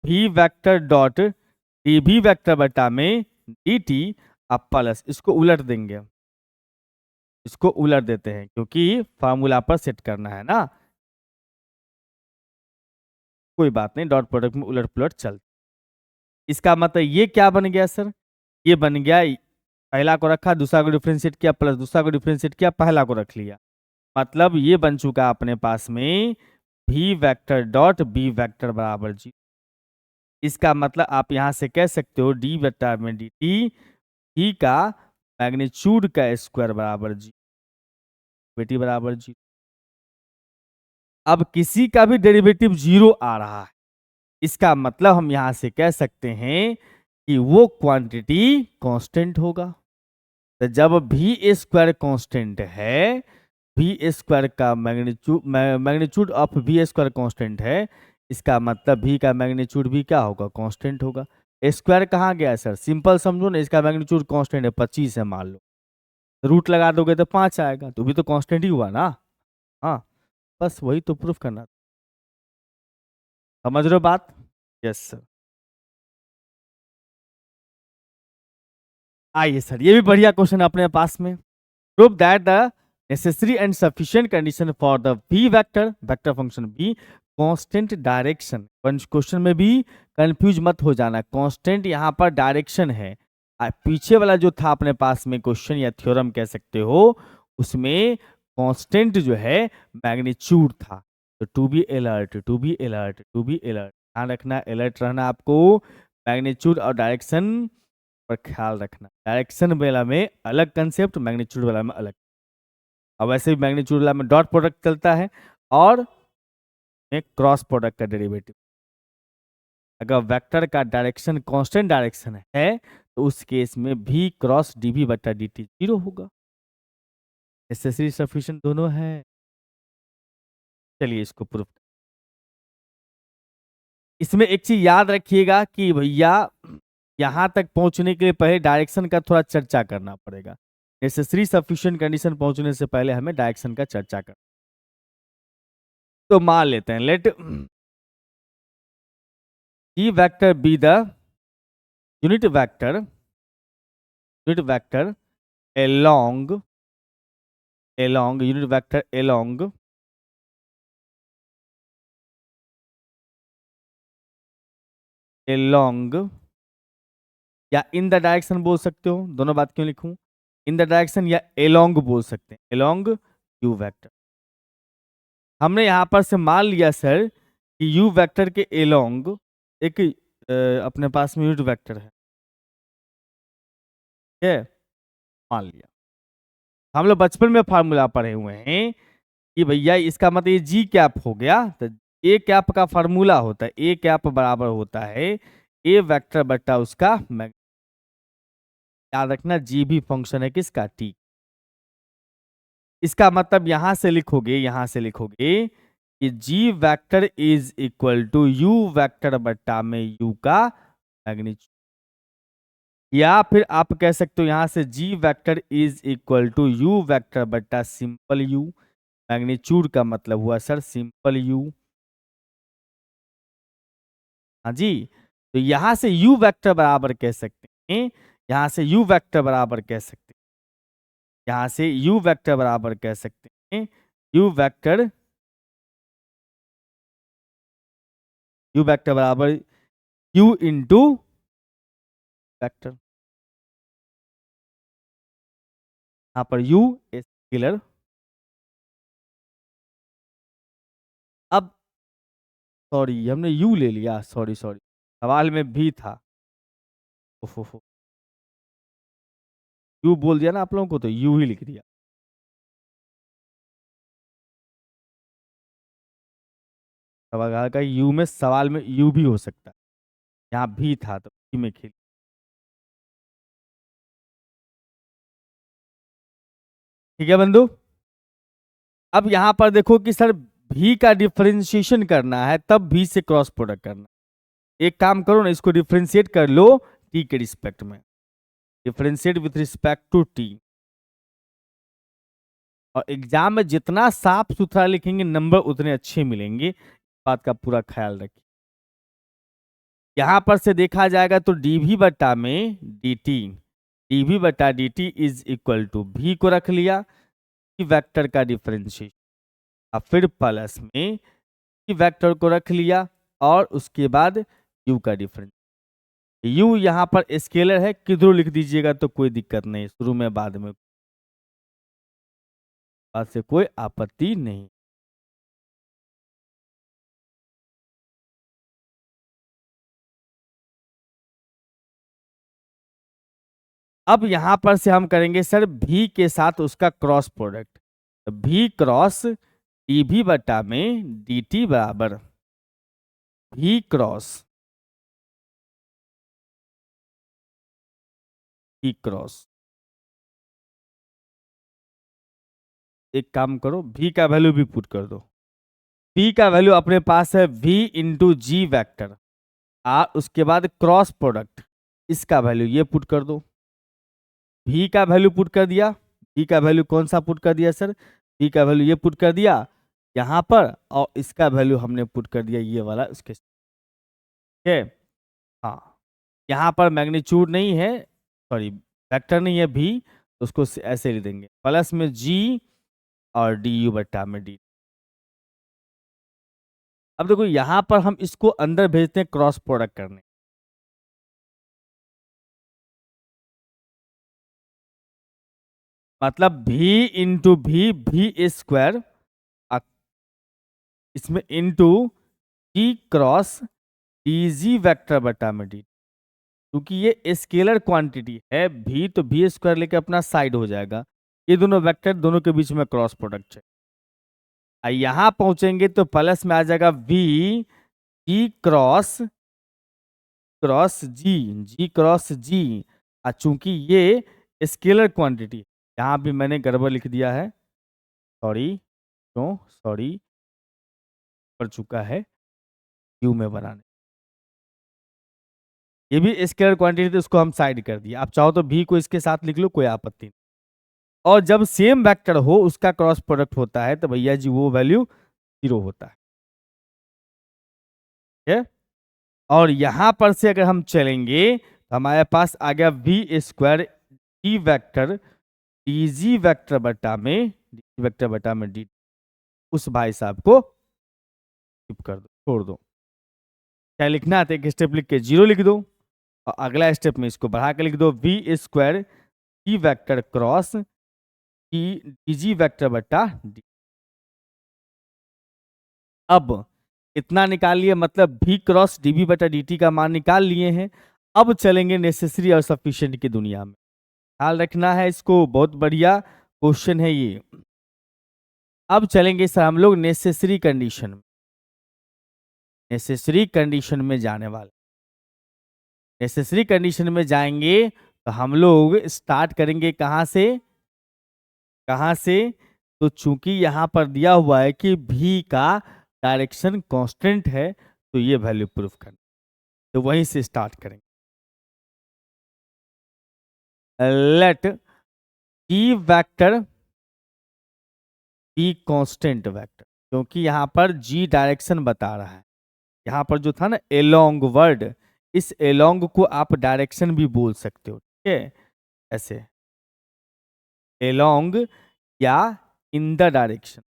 भी वेक्टर डॉट डी भी वेक्टर बटा में डी टी, अब प्लस इसको उलट देंगे, इसको उलट देते हैं क्योंकि फार्मूला पर सेट करना है ना। कोई बात नहीं, डॉट प्रोडक्ट में उलट पुलट चल। इसका मतलब ये क्या बन गया सर? ये बन गया पहला को रखा, दूसरा को डिफरेंशिएट किया, प्लस दूसरा को डिफरेंशिएट किया, पहला को रख लिया। मतलब ये बन चुका अपने पास में भी वेक्टर डॉट बी वेक्टर बराबर 0। इसका मतलब आप यहां से कह सकते हो डी बटा में डी टी ही का मैग्नीट्यूड का स्क्वायर बराबर 0, बेटी बराबर 0। अब किसी का भी डेरिवेटिव 0 आ रहा है, इसका मतलब हम यहां से कह सकते हैं कि वो क्वांटिटी कांस्टेंट होगा। तो जब भी स्क्वायर कांस्टेंट है, भी स्क्वायर का मैग्नीट्यूड ऑफ भी स्क्वायर कांस्टेंट है, इसका मतलब भी का मैग्नीट्यूड भी क्या होगा, कांस्टेंट होगा। स्क्वायर कहाँ गया सर, सिंपल समझो ना, इसका मैग्नीट्यूड कांस्टेंट है 25 है मान लो, रूट लगा दोगे तो 5 आएगा, तो भी तो कांस्टेंट ही हुआ ना। हाँ, बस वही तो प्रूफ करना, समझ रहे हो बात। Yes sir. आइए सर, ये भी बढ़िया क्वेश्चन अपने पास में। Prove that the necessary and sufficient condition for the v vector, vector function v constant direction. Question में भी कंफ्यूज मत हो जाना, कांस्टेंट यहाँ पर डायरेक्शन है। पीछे वाला जो था अपने पास में क्वेश्चन या थ्योरम कह सकते हो, उसमें कांस्टेंट जो है मैग्नीट्यूड था। तो to be alert, to be alert, to be alert, ध्यान रखना, अलर्ट रहना आपको, मैग्नीट्यूड और डायरेक्शन पर ख्याल रखना। डायरेक्शन वाला में अलग कंसेप्ट, मैग्नीट्यूड वाला में अलग। अब वैसे भी मैग्नीट्यूड वाला में डॉट प्रोडक्ट चलता है और में क्रॉस प्रोडक्ट का डेरिवेटिव। अगर वेक्टर का डायरेक्शन कांस्टेंट डायरेक्शन है तो उस केस में भी क्रॉस डीवी बटा dt जीरो होगा। नेसेसरी सफिशिएंट दोनों है। चलिए इसको प्रूफ। इसमें एक चीज याद रखिएगा कि भैया यहां तक पहुंचने के लिए पहले डायरेक्शन का थोड़ा चर्चा करना पड़ेगा। नेसेसरी सफिशिएंट कंडीशन पहुंचने से पहले हमें डायरेक्शन का चर्चा करना। तो मान लेते हैं, let g vector be the unit vector, unit vector along, along unit vector along along या इन द डायरेक्शन बोल सकते हो, दोनों बात क्यों लिखूं, इन द डायरेक्शन या along बोल सकते हैं, along u वेक्टर। हमने यहां पर से मान लिया सर कि u वेक्टर के along एक अपने पास में यूनिट वेक्टर है, ठीक है, मान लिया। हम लोग बचपन में फार्मूला पढ़े हुए हैं कि भैया इसका मतलब ये जी कैप हो गया, तो ए कैप का फार्मूला होता है, ए कैप बराबर होता है ए वेक्टर बटा उसका याद रखना जी भी फंक्शन है किसका, टी। इसका मतलब यहां से लिखोगे, यहां से लिखोगे कि G vector is equal to U vector बट्टा में यू का मैग्नीट्यूड, या फिर आप कह सकते हो यहां से G vector is equal to U vector बट्टा सिंपल यू। मैग्नीट्यूड का मतलब हुआ सर सिंपल यू। हाँ जी, तो यहां से u वेक्टर बराबर कह सकते हैं, यहां से u वेक्टर बराबर कह सकते हैं, यहां से u वेक्टर बराबर कह सकते हैं, u वेक्टर, u वेक्टर बराबर u इंटू वेक्टर, यहां पर u स्केलर। अब सॉरी हमने u ले लिया, सॉरी सॉरी, सवाल में भी था, ओफो u बोल दिया ना आप लोगों को, तो u ही लिख दिया। सवाल का u में, सवाल में u भी हो सकता है, यहाँ भी था तो भी में खेल। ठीक है बंधु। अब यहां पर देखो कि सर भी का डिफरेंशिएशन करना है, तब भी से क्रॉस प्रोडक्ट करना। एक काम करो ना, इसको डिफरेंशिएट कर लो टी के रिस्पेक्ट में, differentiate with respect to t. और एग्जाम में जितना साफ सुथरा लिखेंगे नंबर उतने अच्छे मिलेंगे, बात का पूरा ख्याल रखिए। यहां पर से देखा जाएगा तो डीवी बट्टा में dt, डीवी बट्टा dt इज इक्वल टू भी को रख लिया, वेक्टर का डिफरेंशिएशन, और फिर प्लस में वेक्टर को रख लिया, और उसके बाद u का डिफरेंस। u यहां पर स्केलर है, किधर लिख दीजिएगा तो कोई दिक्कत नहीं, शुरू में बाद में, बात से कोई आपत्ति नहीं। अब यहां पर से हम करेंगे सर भी के साथ उसका क्रॉस प्रोडक्ट, भी क्रॉस dv बटा में dt बराबर भी क्रॉस, भी क्रॉस, एक काम करो भी का वैल्यू भी पुट कर दो, v का वैल्यू अपने पास है v इंटू जी वैक्टर, और उसके बाद क्रॉस प्रोडक्ट इसका वैल्यू ये पुट कर दो। v का वैल्यू पुट कर दिया, v का वैल्यू कौन सा पुट कर दिया सर, v का वैल्यू ये पुट कर दिया यहाँ पर, और इसका वैल्यू हमने पुट कर दिया ये वाला उसके, ठीक है। हाँ, यहाँ पर मैग्नीट्यूड नहीं है, सॉरी वेक्टर नहीं है v, तो उसको ऐसे लिख देंगे प्लस में g और डी यू बट्टा में डी। अब देखो यहाँ पर हम इसको अंदर भेजते हैं क्रॉस प्रोडक्ट करने, मतलब v इंटू भी स्क्वायर, इसमें इंटू जी क्रॉस डीजी वेक्टर बटा में डी, क्योंकि ये स्केलर क्वांटिटी है v, तो v स्क्वायर लेके अपना साइड हो जाएगा, ये दोनों वेक्टर दोनों के बीच में क्रॉस प्रोडक्ट है। यहां पहुंचेंगे तो प्लस में आ जाएगा v जी क्रॉस क्रॉस जी क्रॉस जी, और चूंकि ये स्केलर क्वांटिटी, यहां भी मैंने गड़बड़ लिख दिया है, सॉरी, क्यों सॉरी पड़ चुका है क्यू में बनाने, ये भी स्केलर क्वांटिटी, तो उसको हम साइड कर दिया। आप चाहो तो भी को इसके साथ लिख लो, कोई आपत्ति नहीं। और जब सेम वेक्टर हो उसका क्रॉस प्रोडक्ट होता है तो भैया जी वो वैल्यू 0 होता है, ठीक है। और यहां पर से अगर हम चलेंगे तो हमारे पास आ गया v square d vector d g vector बटा में डी वेक्टर बटा में डी, उस भाई साहब को स्किप कर दो, छोड़ दो। क्या लिखना है तो एक स्टेप लिख के 0 लिख दो, और अगला स्टेप में इसको बढ़ा के लिख दो v square d vector cross d g vector बटा डी। अब इतना निकाल लिए, मतलब भी क्रॉस डीबी बटा डी का मान निकाल लिए हैं। अब चलेंगे नेसेसरी और सफिशिएंट की दुनिया में, ख्याल रखना है इसको, बहुत बढ़िया क्वेश्चन है ये। अब चलेंगे सर हम लोग नेसेसरी कंडीशन में, नेसेसरी कंडीशन में जाने वाले, नेसेसरी कंडीशन में जाएंगे तो हम लोग स्टार्ट करेंगे कहां से, कहां से, तो चूंकि यहां पर दिया हुआ है कि भी का डायरेक्शन कांस्टेंट है, तो ये वैल्यू प्रूफ करना, तो वहीं से स्टार्ट करेंगे। Let g vector be constant vector, क्योंकि यहां पर जी डायरेक्शन बता रहा है, यहां पर जो था ना एलोंग वर्ड, इस एलोंग को आप डायरेक्शन भी बोल सकते हो, ठीक है, ऐसे एलोंग या in the direction,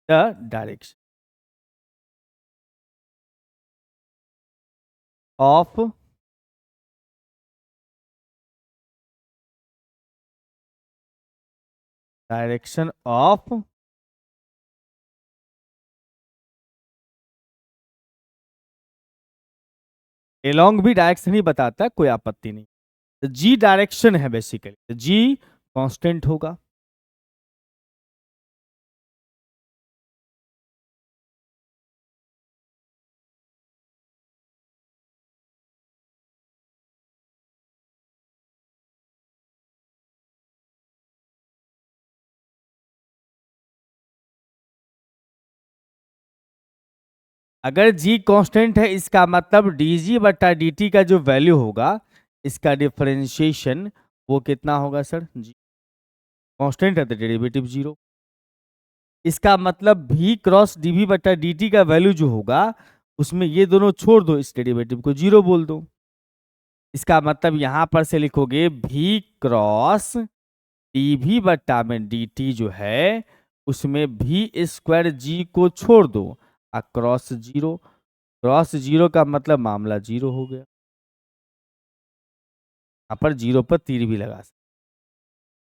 the direction of direction of along भी डायरेक्शन ही बताता है, कोई आपत्ति नहीं। तो जी डायरेक्शन है बेसिकली, तो जी कांस्टेंट होगा। अगर जी कांस्टेंट है इसका मतलब डीजी बटा डी का जो वैल्यू होगा, इसका डिफरेंशिएशन वो कितना होगा सर, जी कांस्टेंट है तो डेरिवेटिव 0, इसका मतलब भी क्रॉस डीवी बटा डी का वैल्यू जो होगा उसमें ये दोनों छोड़ दो, इस डेरिवेटिव को 0 बोल दो। इसका मतलब यहां पर से लिखोगे भी क्रॉस डीवी बटा में डी जो है उसमें भी स्क्वायर जी को छोड़ दो, और क्रॉस 0, क्रॉस 0 का मतलब मामला 0 हो गया, यहाँ पर 0 पर तीर भी लगा सकते,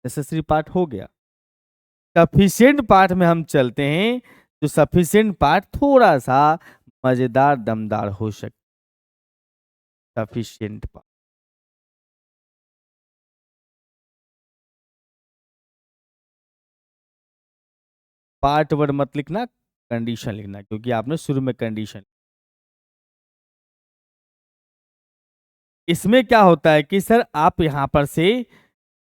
नेसेसरी पार्ट हो गया। सफिशिएंट पार्ट में हम चलते हैं, जो सफिशिएंट पार्ट थोड़ा सा मजेदार दमदार हो सकता, सफिशिएंट पार्ट, पार्ट वर्ड मत लिखना, कंडीशन लिखना, क्योंकि आपने शुरू में कंडीशन। इसमें क्या होता है कि सर आप यहां पर से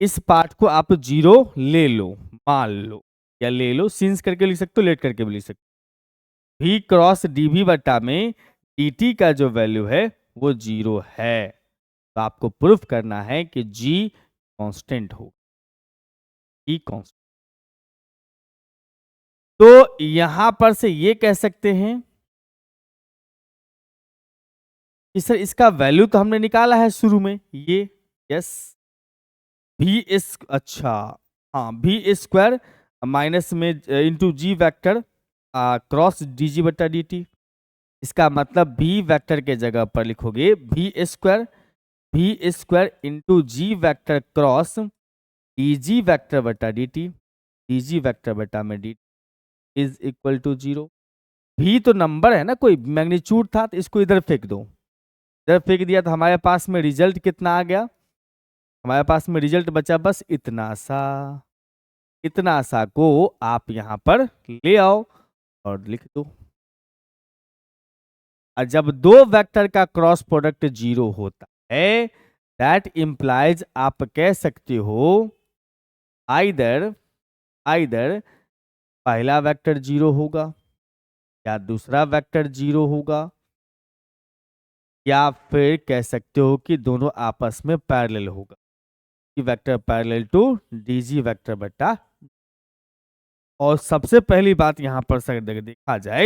इस पार्ट को आप 0 ले लो, मान लो, या ले लो, सिंस करके लिख सकते हो, लेट करके भी लिख सकते हो। v क्रॉस dv बटा में dt का जो वैल्यू है वो 0 है। तो आपको प्रूफ करना है कि g कांस्टेंट हो, g कांस्टेंट। तो यहां पर से ये कह सकते हैं कि सर इसका वैल्यू तो हमने निकाला है शुरू में, ये यस भी इस अच्छा हाँ भी स्क्वायर माइनस में इंटू जी वैक्टर क्रॉस डी जी बटा डी टी। इसका मतलब बी वेक्टर के जगह पर लिखोगे भी square into G vector cross D G vector बटा D T, D G vector बटा में डी इज इक्वल टू 0। भी तो नंबर है ना, कोई मैग्नीट्यूड था, तो इसको इधर फेंक दो। इधर फेंक दिया तो हमारे पास में रिजल्ट कितना आ गया, हमारे पास में रिजल्ट बचा बस इतना सा। इतना सा को आप यहां पर ले आओ और लिख दो। और जब दो वेक्टर का क्रॉस प्रोडक्ट 0 होता है, दैट इंप्लाइज आप कह सकते हो आइदर आइदर पहला वेक्टर 0 होगा या दूसरा वेक्टर 0 होगा, या फिर कह सकते हो कि दोनों आपस में पैरेलल होगा, कि vector parallel to d g vector बटा। और सबसे पहली बात यहां पर देखा जाए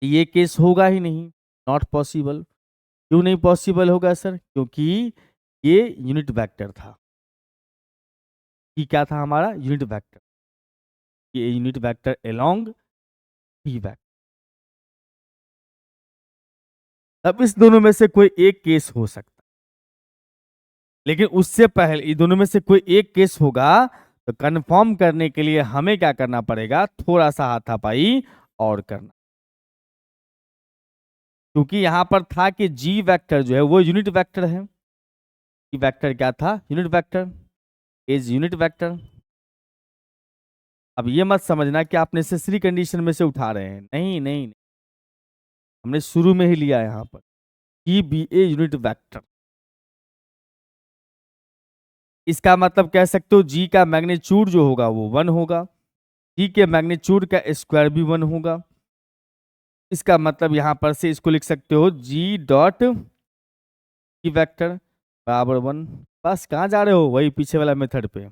ये केस होगा ही नहीं, नॉट पॉसिबल। क्यों नहीं पॉसिबल होगा सर? क्योंकि ये यूनिट वेक्टर था। ये क्या था हमारा? Unit vector. ये unit vector along P vector. अब इस दोनों में से कोई एक केस हो सकता, लेकिन उससे पहले ये दोनों में से कोई एक केस होगा, तो कंफर्म करने के लिए हमें क्या करना पड़ेगा? थोड़ा सा हाथापाई और करना। क्योंकि यहां पर था कि जी वेक्टर जो है वो यूनिट वेक्टर है। जी वेक्टर क्या था? Unit vector is unit vector. अब ये मत समझना कि आप नेसेसरी कंडीशन में से उठा रहे हैं, नहीं नहीं, नहीं। हमने शुरू में ही लिया यहां पर जी बी ए यूनिट वेक्टर। इसका मतलब कह सकते हो जी का मैग्नीट्यूड जो होगा वो 1 होगा, जी के मैग्नीट्यूड का स्क्वायर भी 1 होगा। इसका मतलब यहां पर से इसको लिख सकते हो जी डॉट की वेक्टर बराबर 1। बस कहां जा रहे हो? वही पीछे वाला मेथड पे।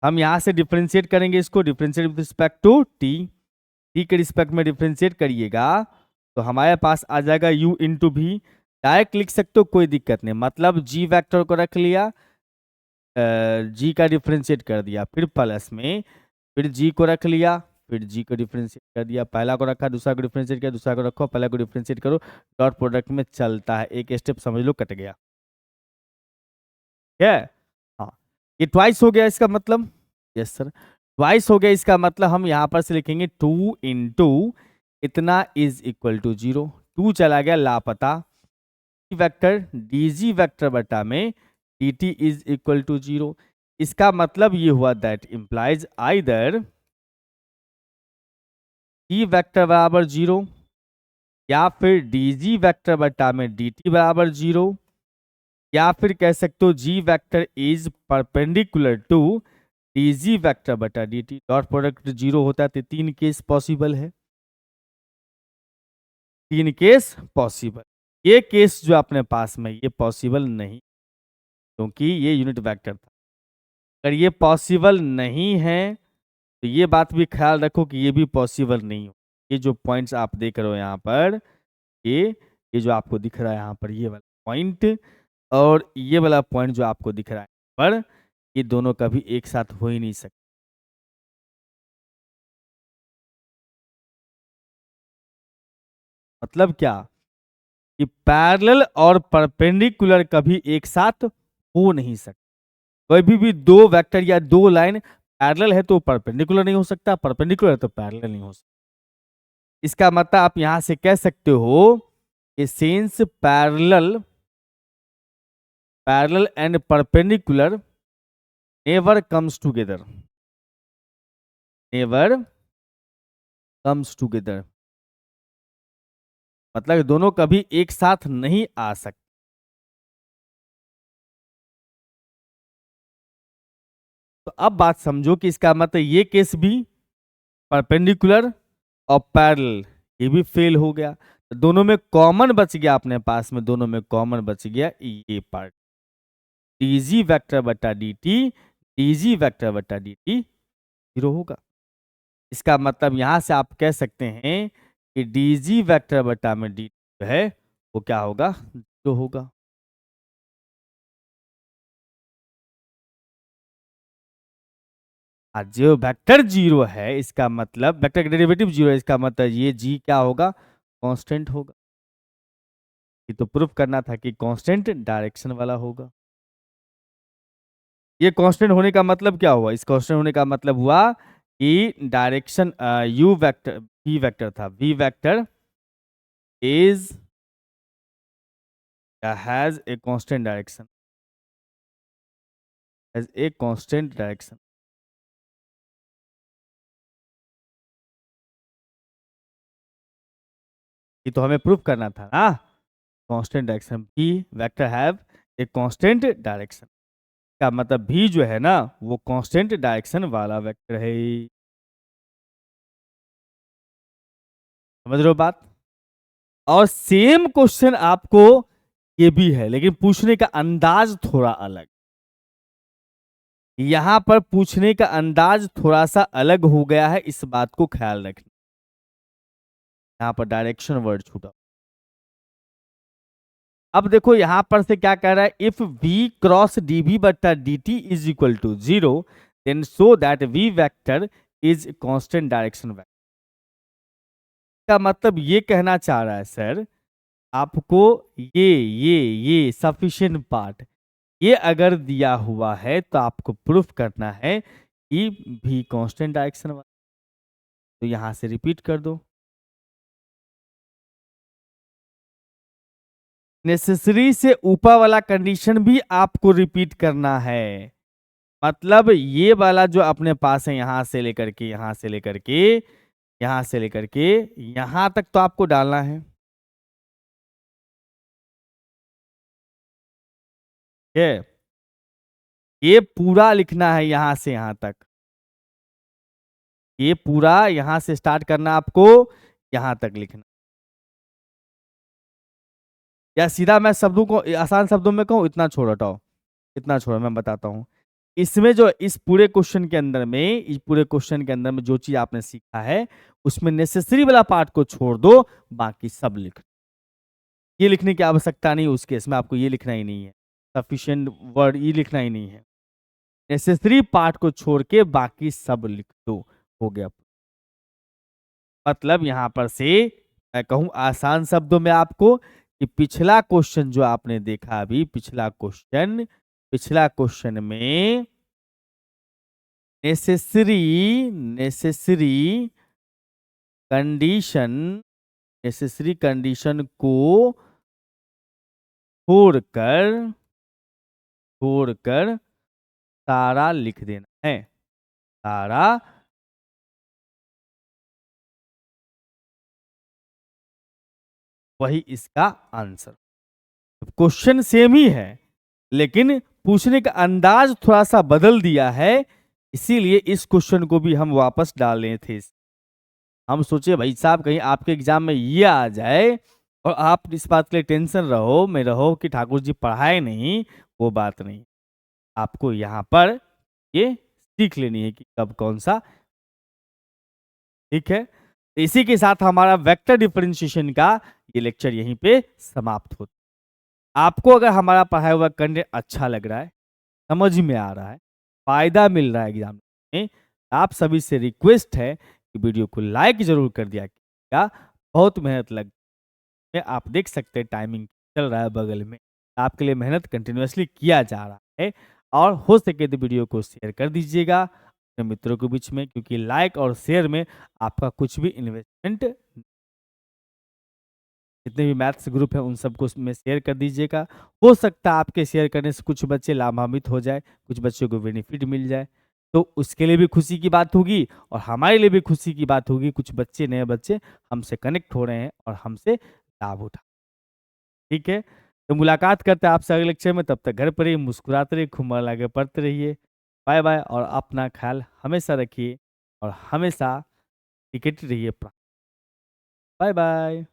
हम यहां से डिफरेंशिएट करेंगे इसको, differentiate with respect to t. T के रिस्पेक्ट में डिफरेंशिएट करिएगा तो हमारे पास आ जाएगा u इंटू भी। डायरेक्ट लिख सकते हो, कोई दिक्कत नहीं। मतलब जी वेक्टर को रख लिया, जी का डिफरेंशिएट कर दिया, फिर प्लस में फिर जी को रख लिया, फिर जी को डिफरेंशिएट कर दिया। पहला को रखा, दूसरा को डिफरेंशिएट किया, दूसरा को रखो, पहला को डिफरेंशिएट करो, डॉट प्रोडक्ट में चलता है। एक स्टेप समझ लो, कट गया। है हाँ, ये ट्वाइस हो गया इसका मतलब। यस सर, ट्वाइस हो गया इसका मतलब हम यहां पर से लिखेंगे 2 इंटू इतना इज इक्वल टू 0। 2 चला गया लापता, वेक्टर डीजी वेक्टर बटा में dt इज इक्वल टू 0। इसका मतलब ये हुआ that implies either E vector बराबर 0 या फिर dg वेक्टर बटा में dt बराबर 0, या फिर कह सकते हो g vector is perpendicular to dg vector बटा dt। डॉट प्रोडक्ट 0 होता है तो 3 केस पॉसिबल है, 3 केस पॉसिबल। ये केस जो अपने पास में ये पॉसिबल नहीं, क्योंकि ये यूनिट वेक्टर था। अगर ये पॉसिबल नहीं है तो ये बात भी ख्याल रखो कि ये भी पॉसिबल नहीं हो। ये जो पॉइंट्स आप देख रहे हो यहाँ पर, ये जो आपको दिख रहा है यहाँ पर, ये वाला पॉइंट और ये वाला पॉइंट जो आपको दिख रहा है पर, ये दोनों कभी एक साथ हो ही नहीं सकते। मतलब क्या कि पैरेलल और परपेंडिकुलर कभी एक साथ हो नहीं सकते। कभी भी दो वेक्टर या दो लाइन पैरेलल है तो परपेंडिकुलर नहीं हो सकता, परपेंडिकुलर है तो पैरेलल नहीं हो सकता। इसका मतलब आप यहां से कह सकते हो कि since parallel and perpendicular never comes together, never comes together, मतलब दोनों कभी एक साथ नहीं आ सकते। तो अब बात समझो कि इसका मतलब ये केस भी परपेंडिकुलर और पैरेलल, ये भी फेल हो गया। तो दोनों में कॉमन बच गया अपने पास में, दोनों में कॉमन बच गया ये पार्ट, dg वेक्टर बटा dt, dg वेक्टर बटा dt 0 होगा। इसका मतलब यहां से आप कह सकते हैं कि dg वेक्टर बटा में dt जो है वो क्या होगा, 0 होगा। जो वेक्टर 0 है इसका मतलब वेक्टर का डेरिवेटिव 0 है, इसका मतलब ये g क्या होगा, कांस्टेंट होगा। ये तो प्रूफ करना था कि कांस्टेंट डायरेक्शन वाला होगा। ये कांस्टेंट होने का मतलब क्या हुआ, इस कांस्टेंट होने का मतलब हुआ कि direction u vector v vector था, v vector is has a constant direction, has a constant direction. ये तो हमें प्रूफ करना था ना, constant direction, v vector have a constant direction का मतलब भी जो है ना वो कांस्टेंट डायरेक्शन वाला वेक्टर है। समझ रहे हो बात। और सेम क्वेश्चन आपको ये भी है, लेकिन पूछने का अंदाज थोड़ा अलग, यहां पर पूछने का अंदाज थोड़ा सा अलग हो गया है, इस बात को ख्याल रखना। यहां पर डायरेक्शन वर्ड छूटा। अब देखो यहां पर से क्या कह रहा है, इफ v क्रॉस dv बट्टा dt is equal to 0 then so that v vector is constant direction vector. का मतलब ये कहना चाह रहा है सर, आपको ये सफिशिएंट पार्ट ये अगर दिया हुआ है तो आपको प्रूफ करना है कि v कांस्टेंट डायरेक्शन वाला। तो यहां से रिपीट कर दो, नेसेसरी से ऊपर वाला कंडीशन भी आपको रिपीट करना है। मतलब ये वाला जो अपने पास है, यहां से लेकर के यहां से लेकर के यहां से लेकर के यहां तक तो आपको डालना है। ठीक है, ये पूरा लिखना है यहां से यहां तक, ये पूरा यहां से स्टार्ट करना आपको, यहां तक लिखना। या सीधा मैं शब्दों को आसान शब्दों में कहूं, इतना छोड़ हटाओ, इतना छोड़ो, मैं बताता हूं। इसमें जो इस पूरे क्वेश्चन के अंदर में, इस पूरे क्वेश्चन के अंदर में जो चीज आपने सीखा है उसमें नेसेसरी वाला पार्ट को छोड़ दो, बाकी सब लिख। ये लिखने की आवश्यकता नहीं, उस केस में आपको ये लिखना ही नहीं है, सफिशिएंट वर्ड ये लिखना ही नहीं है। नेसेसरी पार्ट को छोड़ के बाकी सब लिख दो, हो गया। मतलब यहां पर से मैं कहूं आसान शब्दों में आपको कि पिछला क्वेश्चन जो आपने देखा अभी, पिछला क्वेश्चन में necessary necessary condition necessary condition को छोड़कर छोड़कर सारा लिख देना है, सारा। वही इसका आंसर। क्वेश्चन सेम ही है लेकिन पूछने का अंदाज थोड़ा सा बदल दिया है, इसीलिए इस क्वेश्चन को भी हम वापस डाल रहे थे। हम सोचे भाई साहब कहीं आपके एग्जाम में ये आ जाए और आप इस बात के लिए टेंशन रहो में रहो कि ठाकुर जी पढ़ाए नहीं, वो बात नहीं। आपको यहाँ पर ये सीख लेनी है कि कब कौन सा। ठीक है, तो इसी के साथ हमारा वेक्टर डिफरेंशिएशन का ये लेक्चर यहीं पे समाप्त होता है। आपको अगर हमारा पढ़ाया हुआ कंटेंट अच्छा लग रहा है, समझ में आ रहा है, फायदा मिल रहा है एग्जाम में, आप सभी से रिक्वेस्ट है कि वीडियो को लाइक जरूर कर दिया कीजिएगा। बहुत मेहनत लग में आप देख सकते हैं टाइमिंग चल रहा है बगल में, आपके लिए मेहनत कंटिन्यूअसली किया जा रहा है। और हो सके तो वीडियो को शेयर कर दीजिएगा अपने मित्रों के बीच में, क्योंकि लाइक और शेयर में आपका कुछ भी इन्वेस्टमेंट, जितने भी मैथ्स ग्रुप है उन सबको में शेयर कर दीजिएगा। हो सकता है आपके शेयर करने से कुछ बच्चे लाभान्वित हो जाए, कुछ बच्चों को बेनिफिट मिल जाए, तो उसके लिए भी खुशी की बात होगी और हमारे लिए भी खुशी की बात होगी। कुछ बच्चे, नए बच्चे हमसे कनेक्ट हो रहे हैं और हमसे लाभ उठा। ठीक है, तो मुलाकात करते हैं आपसे अगले लेक्चर में। तब तक घर पर ही मुस्कुराते रहिए, खूब मन लगे पढ़ते रहिए। बाय बाय, और अपना ख्याल हमेशा रखिए और हमेशा टिकट रहिए। Bye bye.